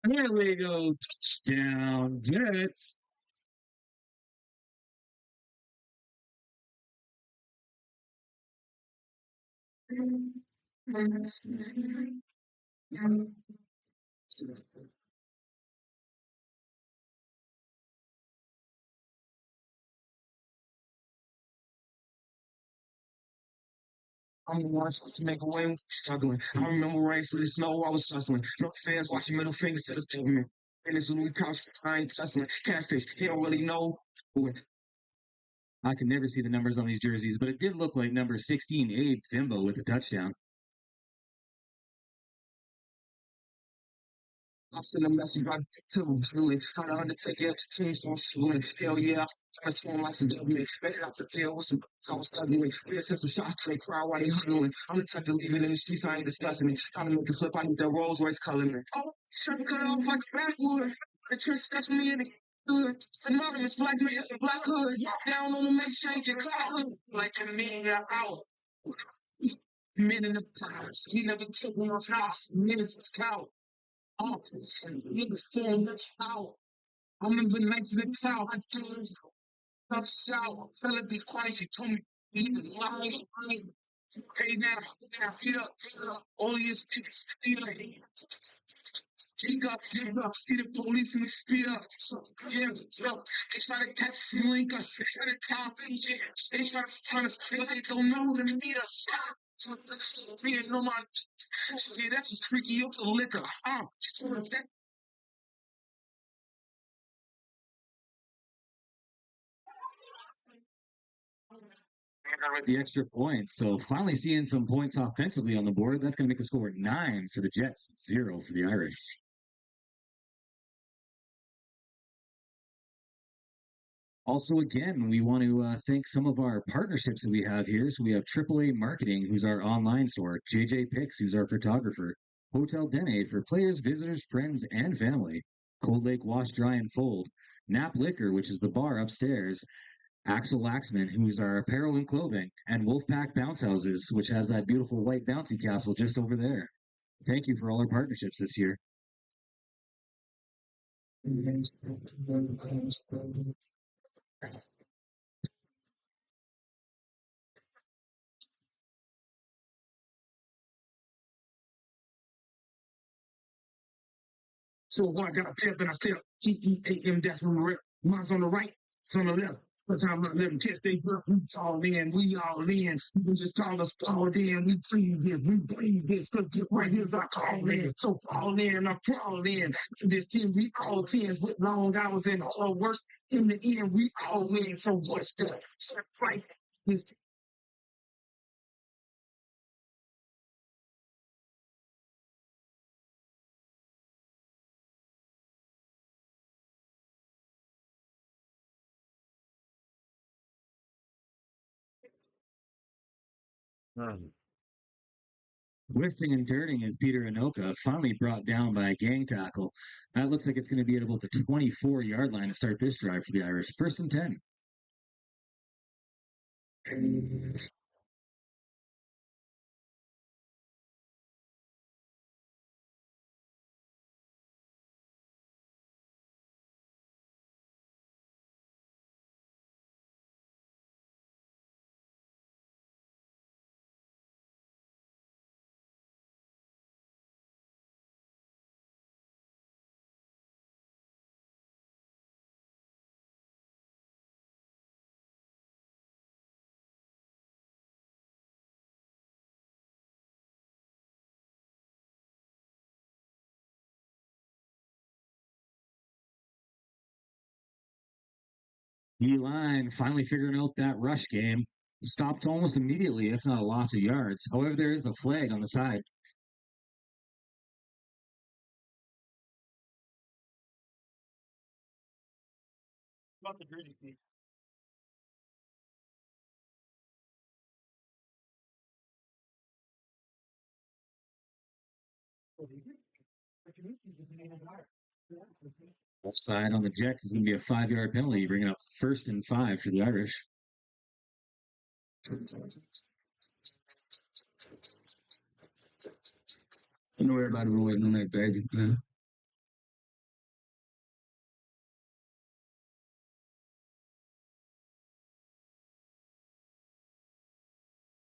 Speaker 4: Here we go. Down, Jets. I'm the one to make a way when struggling. I remember rain through the snow, I was hustling. No fans watching middle fingers to the government. And it's when we couch, I ain't tussling. Catfish, he don't really know.
Speaker 3: I can never see the numbers on these jerseys, but it did look like number 16, Abe Thimble, with a touchdown.
Speaker 4: I'm sending a message right to him, really. Trying to undertake it, teams on shooting. Hell yeah, I'm trying to turn like some government. Made it out the field with some I was struggling. We had sent some shots to the crowd while they huddling. I'm the type to leave it in the streets, I ain't discussing it. Trying to make a flip, I need that Rolls Royce coloring. Oh, trying to cut it off like a backwood. The church that's me in it. Good. It's anonymous black man, it's a black hood. Down on the make sure you get caught. Like a million out. Men in the past, we never took one off house. Minutes of cow. Oh, nigga falling out. I remember nights in the cloud. I told her, stop shout. Tell her be quiet. She told me, even lying. Okay, now, feet up, feet up. All your feet up. Pick up, see the police and we speed up. Yeah, yo, they try to catch us and link us. They try to call things, yeah. They try to find us, but they don't know who to meet us. Me and no my, yeah, that's just freaky off the liquor. That
Speaker 3: With the extra points. So finally seeing some points offensively on the board. That's going to make the score 9 for the Jets, 0 for the Irish. Also, again, we want to thank some of our partnerships that we have here. So we have AAA Marketing, who's our online store, JJ Picks, who's our photographer, Hotel Dene for players, visitors, friends, and family, Cold Lake Wash, Dry, and Fold, Nap Liquor, which is the bar upstairs, Axel Laxman, who's our apparel and clothing, and Wolfpack Bounce Houses, which has that beautiful white bouncy castle just over there. Thank you for all our partnerships this year.
Speaker 1: So I got a pep and I step. TEAM, that's when we're at. Mine's on the right, it's on the left. Sometimes I let them catch they grip. We all in, we all in. You can just call us all in. We breathe this, we breathe this. Cause this right here's our call in. So fall in, I crawl in. This team, we all tens with long hours and hard work. In the end, we all win. So what's the sacrifice?
Speaker 3: Twisting and turning as Peter Anoka finally brought down by a gang tackle. That looks like it's going to be at about the 24-yard line to start this drive for the Irish. 1st and 10. D-line finally figuring out that rush game. Stopped almost immediately, if not a loss of yards. However, there is a flag on the side.
Speaker 4: About the gritty piece.
Speaker 3: Offside on the Jets is going to be a 5-yard penalty, bringing up 1st and 5 for the Irish.
Speaker 1: You know everybody been waiting on that baby, man.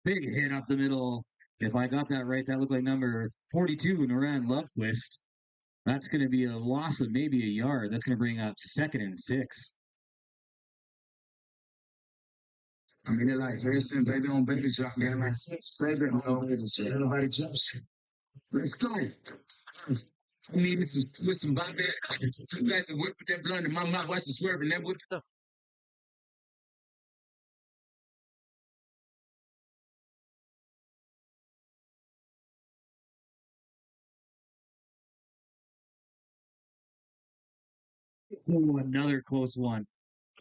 Speaker 3: Big hit up the middle. If I got that right, that looked like number 42, Naran Lovequist. That's going to be a loss of maybe a yard. That's going to bring up 2nd and 6.
Speaker 1: I mean, they're like, listen, baby on baby drop, man. My six, baby, no, nobody jumps. Let's go. I need some with some Bobby. Two guys that work with that blunt in my mouth, watch the swerving. That was
Speaker 3: Ooh, another close one.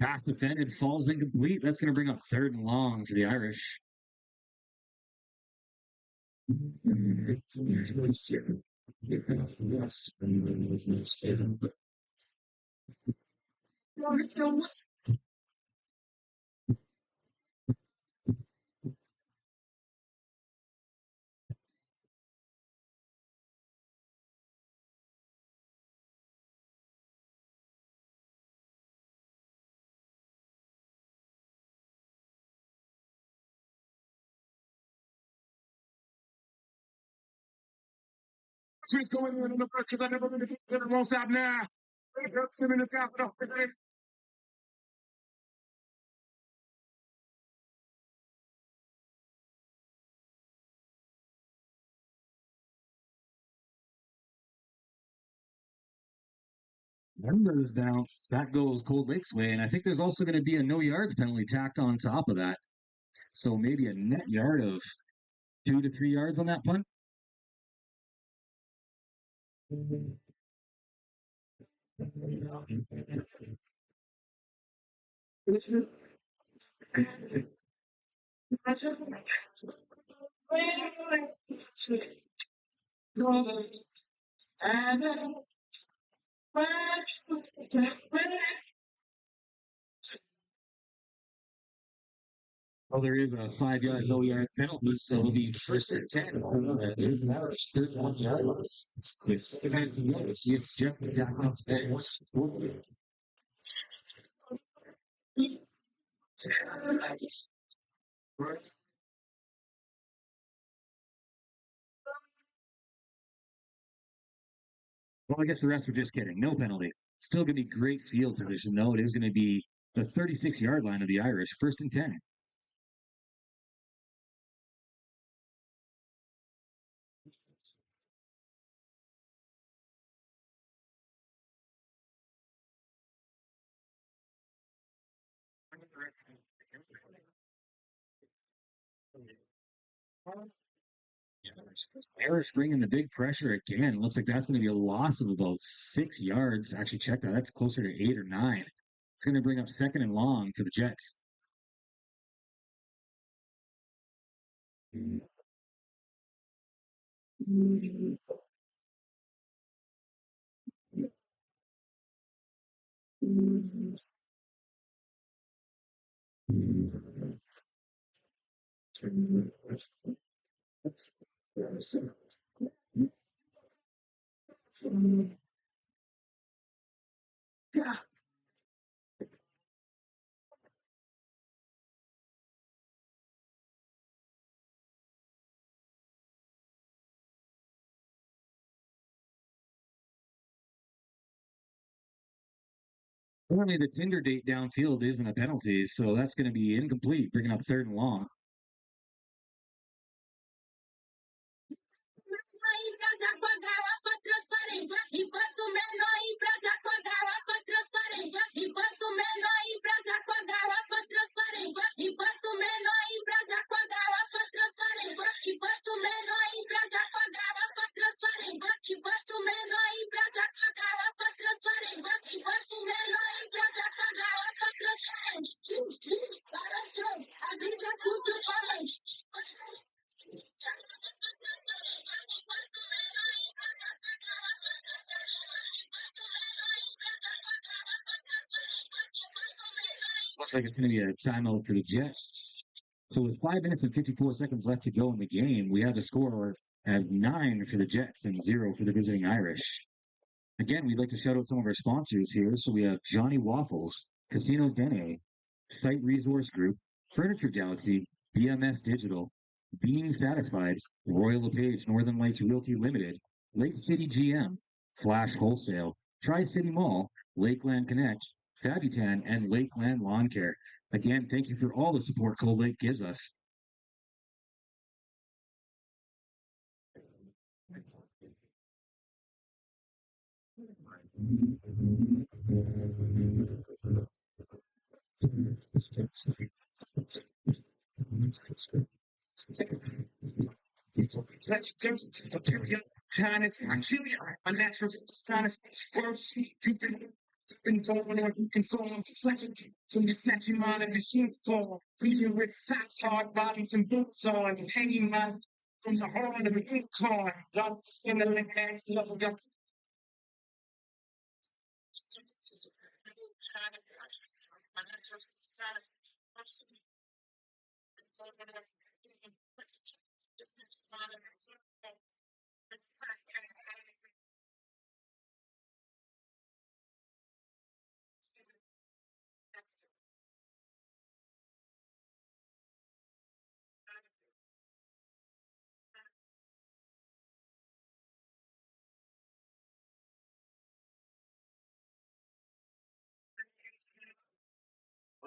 Speaker 3: Pass defended, falls incomplete. That's going to bring up 3rd and long for the Irish.
Speaker 1: just going in the first, I never really won't stop now.
Speaker 3: Numbers bounce. That goes Cold Lake's way. And I think there's also going to be a no yards penalty tacked on top of that. So maybe a net yard of 2 to 3 yards on that punt. Well, there is a 5-yard, no yard penalty, so it'll be 1st and 10. There's 1 yard. It's if Jeff Jackson's back. Well, I guess the rest were just kidding. No penalty. Still going to be great field position, though. It is going to be the 36-yard line of the Irish, 1st and 10. Irish bringing the big pressure again. Looks like that's going to be a loss of about 6 yards. Actually, check that. That's closer to 8 or 9. It's going to bring up 2nd and long for the Jets. Apparently, the Tinder date downfield isn't a penalty, so that's going to be incomplete, bringing up 3rd and long. Looks like it's going to be a timeout for the Jets. So with 5 minutes and 54 seconds left to go in the game, we have the score at 9 for the Jets and 0 for the visiting Irish. Again, we'd like to shout out some of our sponsors here. So we have Johnny Waffles, Casino Dene, Site Resource Group, Furniture Galaxy, BMS Digital, Being Satisfied, Royal LePage, Northern Lights Realty Limited, Lake City GM, Flash Wholesale, Tri-City Mall, Lakeland Connect, Fabutan, and Lakeland Lawn Care. Again, thank you for all the support Cold Lake gives us.
Speaker 4: Kindness, my natural sinus first. You've been going on, you can go on, snatching, so you snatch your mind and the shoe fall. Breathing with socks, hard bottoms, and boots on, hanging my from the horn of an unicorn. Y'all spin the link hands, love got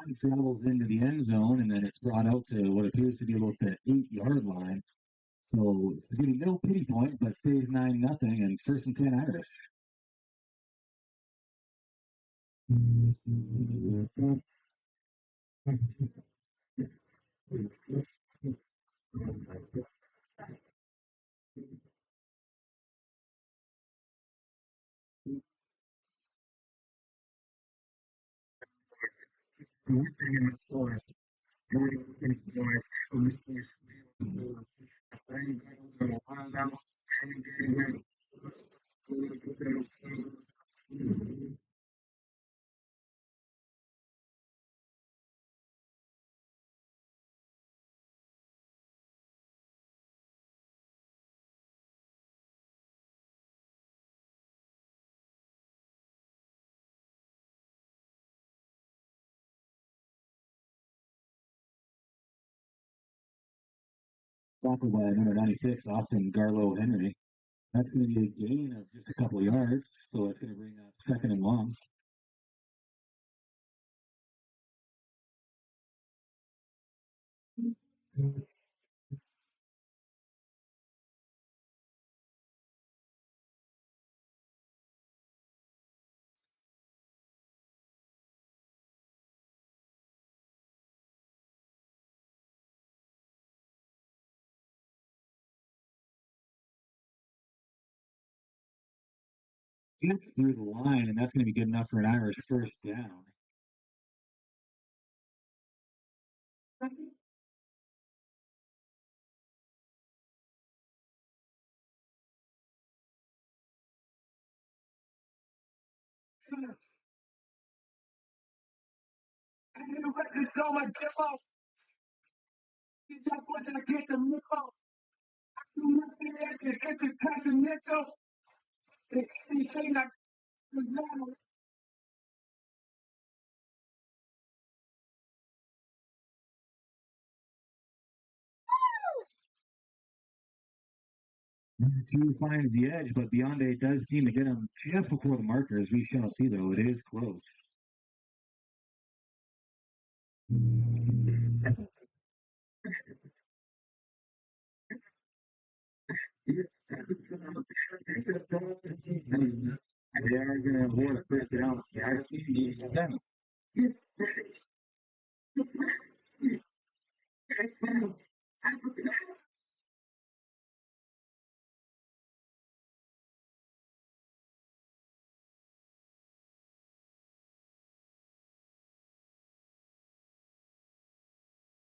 Speaker 3: One travels into the end zone, and then it's brought out to what appears to be about the 8-yard line. So it's going to be no pity point, but stays 9-0 and 1st and 10 Irish. Tackled by number 96, Austin Garlow Henry. That's going to be a gain of just a couple of yards, so it's going to bring up second and long. Gets through the line, and that's going to be good enough for an Irish first down.
Speaker 1: It's on my tip off. It's just once I get the nip off. You must be there to get the continental. Anything that is now.
Speaker 3: Number two finds the edge, but Beyonde does seem to get him just before the marker, as we shall see, though. It is close. They are going to award a first down.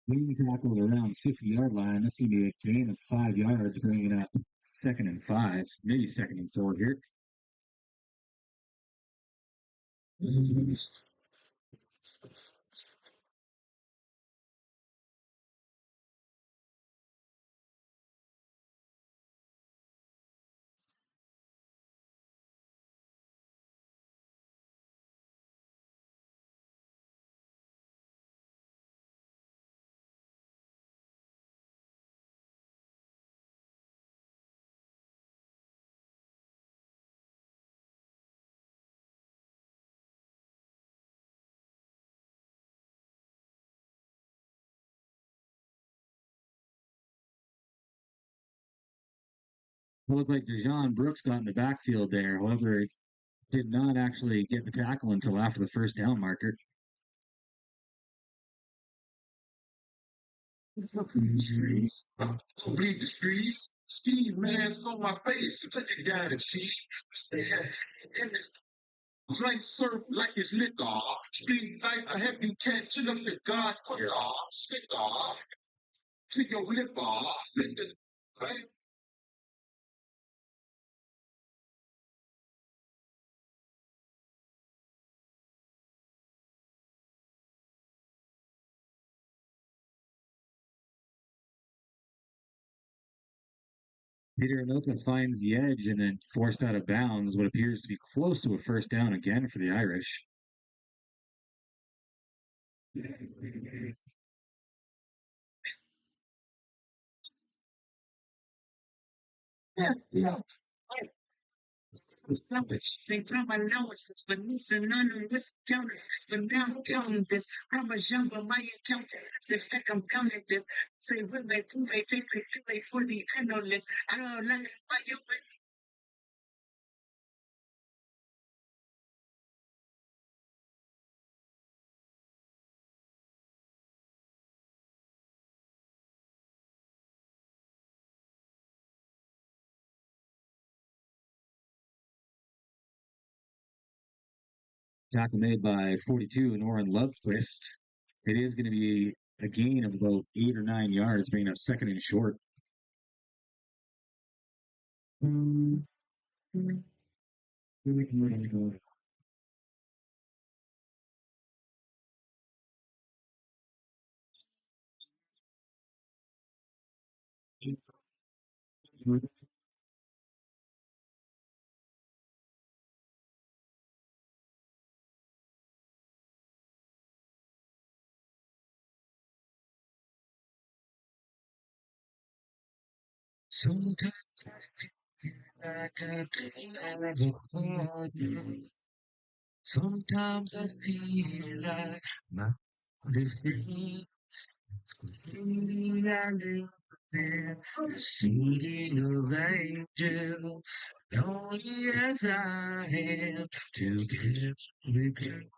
Speaker 3: Being tackled around 50-yard line. That's going to be a gain of 5 yards, bringing up second and 5, maybe second and 4 here. It looked like Dejon Brooks got in the backfield there. However, did not actually get the tackle until after the first down marker.
Speaker 2: Streets. Bleed the streets. Steve man's on my face. Take it down and cheat. In this drink surf like it's liquor. Street fight, I have you catching up the God quicker. Stick off to your lip off. Let the right.
Speaker 3: Peter Anoka finds the edge and then forced out of bounds, what appears to be close to a first down again for the Irish.
Speaker 1: Yeah. Sem trabalhamos mencionando this counter, so now counting this. I'm a jumbo, my accountant. Say fact, I'm counting this. Say when they do, they taste the too late for the analyst. I don't like why you
Speaker 3: Tackle made by 42, Noran Lovequist. It is going to be a gain of about 8 or 9 yards, bringing up second and short.
Speaker 2: I got a partner. Sometimes I feel like my different. I live in the city of angels. Lonely as I am, together we can.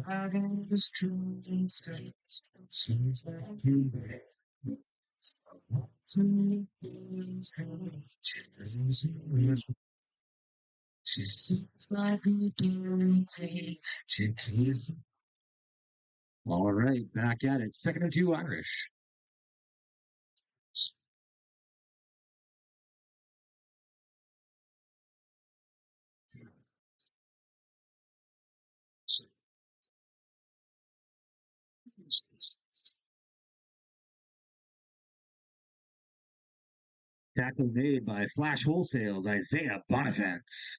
Speaker 2: Out on the streets, seems like you she seems like a guarantee. She kisses.
Speaker 3: All right, back at it. Second and 2 Irish. Tackle made by Flash Wholesale's Isaiah Bonifants.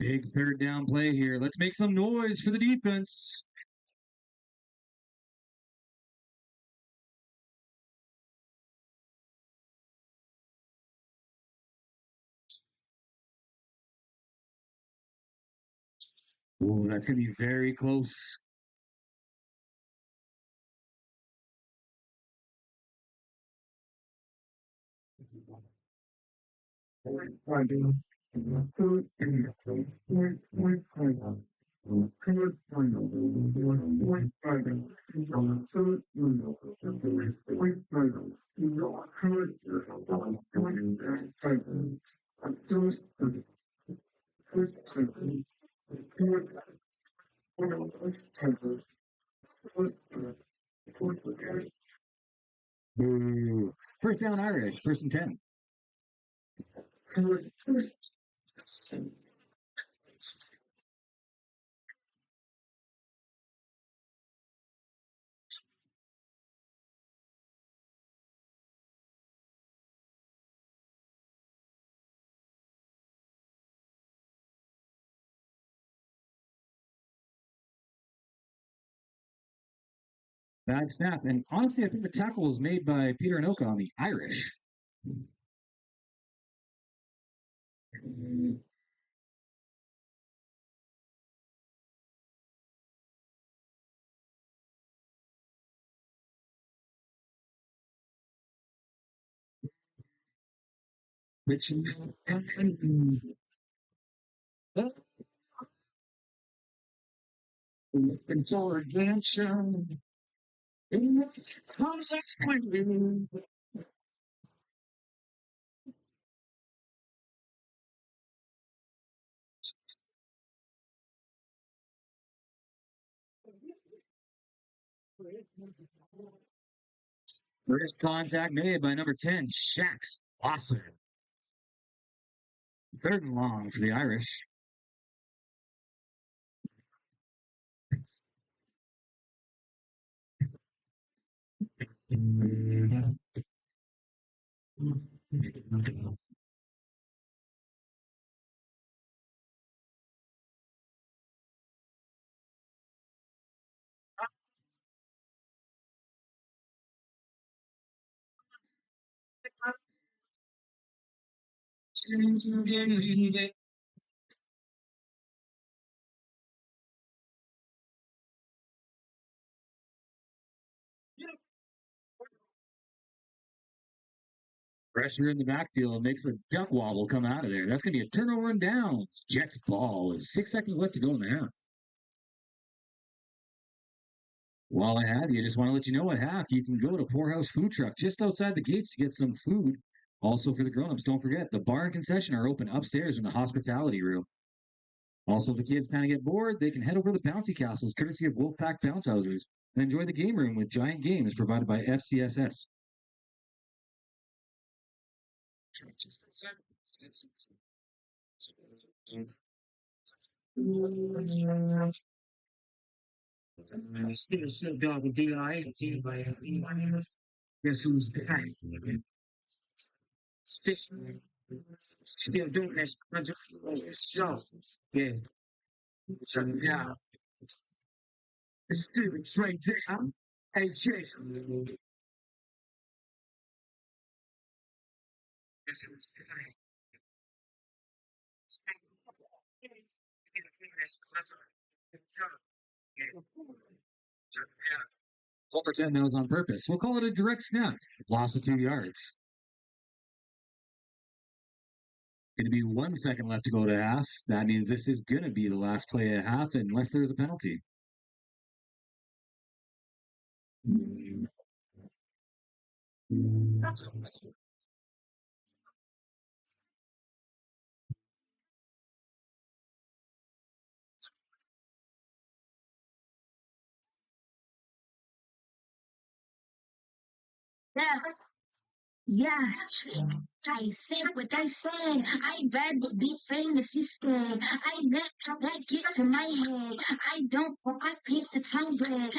Speaker 3: Big third down play here. Let's make some noise for the defense. Oh, that's going to be very close. Boo. First down Irish, first and 10. Bad snap. And honestly, I think the tackle was made by Peter Anoka on the Irish. Which looking for redemption. First contact made by number 10, Shaq Awesome. Third and long for the Irish. Pressure in the backfield makes a duck wobble come out of there. That's going to be a turnover and downs. Jets ball with 6 seconds left to go in the half. While I have you, just want to let you know at half, you can go to Poorhouse Food Truck just outside the gates to get some food. Also for the grown-ups, don't forget, the bar and concession are open upstairs in the hospitality room. Also, if the kids kind of get bored, they can head over to the bouncy castles, courtesy of Wolfpack Bounce Houses, and enjoy the game room with giant games provided by FCSS.
Speaker 4: Still Snoop Dogg with D.I. Guess who's back? Still doing that show. Yeah. So yeah. It's still straight down. Hey, Jason.
Speaker 3: We'll pretend that was on purpose. We'll call it a direct snap. Loss of 2 yards. Going to be 1 second left to go to half. That means this is going to be the last play at half unless there's a penalty.
Speaker 1: Yeah. Yeah, I said what I said. I'd rather be famous instead. I let that get to my head. I don't I pick the tongue bread.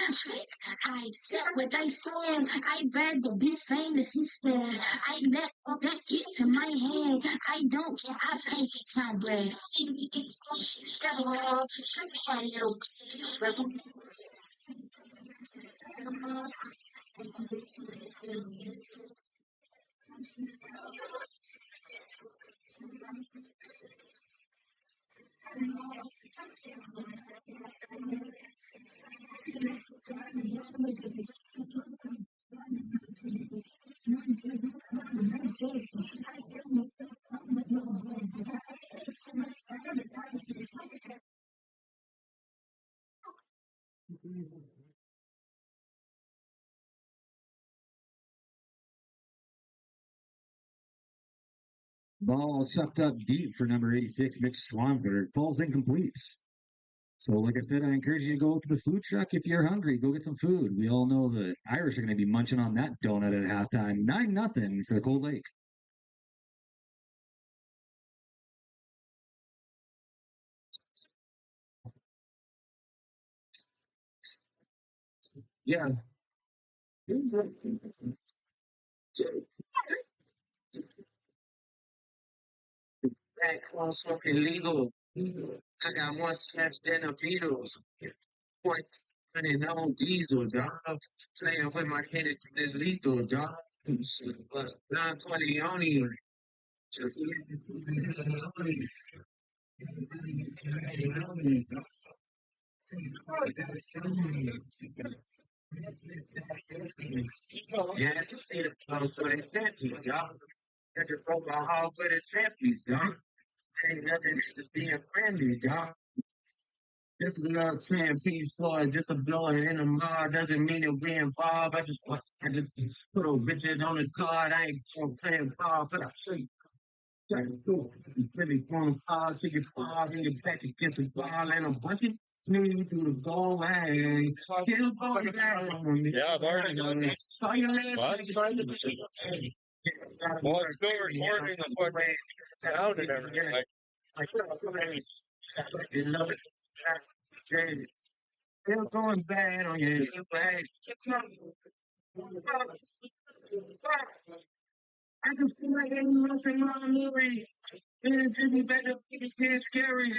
Speaker 1: I said what I said. I'd rather be famous instead. I let that get to my head. I don't I paint the tongue bread.
Speaker 3: Ball chucked up deep for number 86, Mitch Swanberg. Ball's incomplete. So, like I said, I encourage you to go to the food truck if you're hungry. Go get some food. We all know the Irish are going to be munching on that donut at halftime. 9-0 for the Cold Lake.
Speaker 4: Yeah.
Speaker 2: That close smoking legal. I got more steps than the Beatles. Point running on diesel, dog. Playing with my head is lethal, dog. 920 only. Just
Speaker 4: Yeah, you see the close for the champions, y'all. Got your football hall for the champions, y'all. Ain't nothing just being friendly, y'all. Just love playing peace toys, just a blowing in the mud doesn't mean that we involved. I just put a bitches on the card. I ain't gonna play ball, but I see. Really going hard to your ball and your back against the ball and a bunch of me through the goal line. Still going down.
Speaker 5: Yeah, I've already done that.
Speaker 4: Saw your legs.
Speaker 5: What? Well, it's still recording the fucking sound and everything. Like,
Speaker 4: Still going bad on your back. I can feel like ain't nothing wrong with it. It's better, it's scary.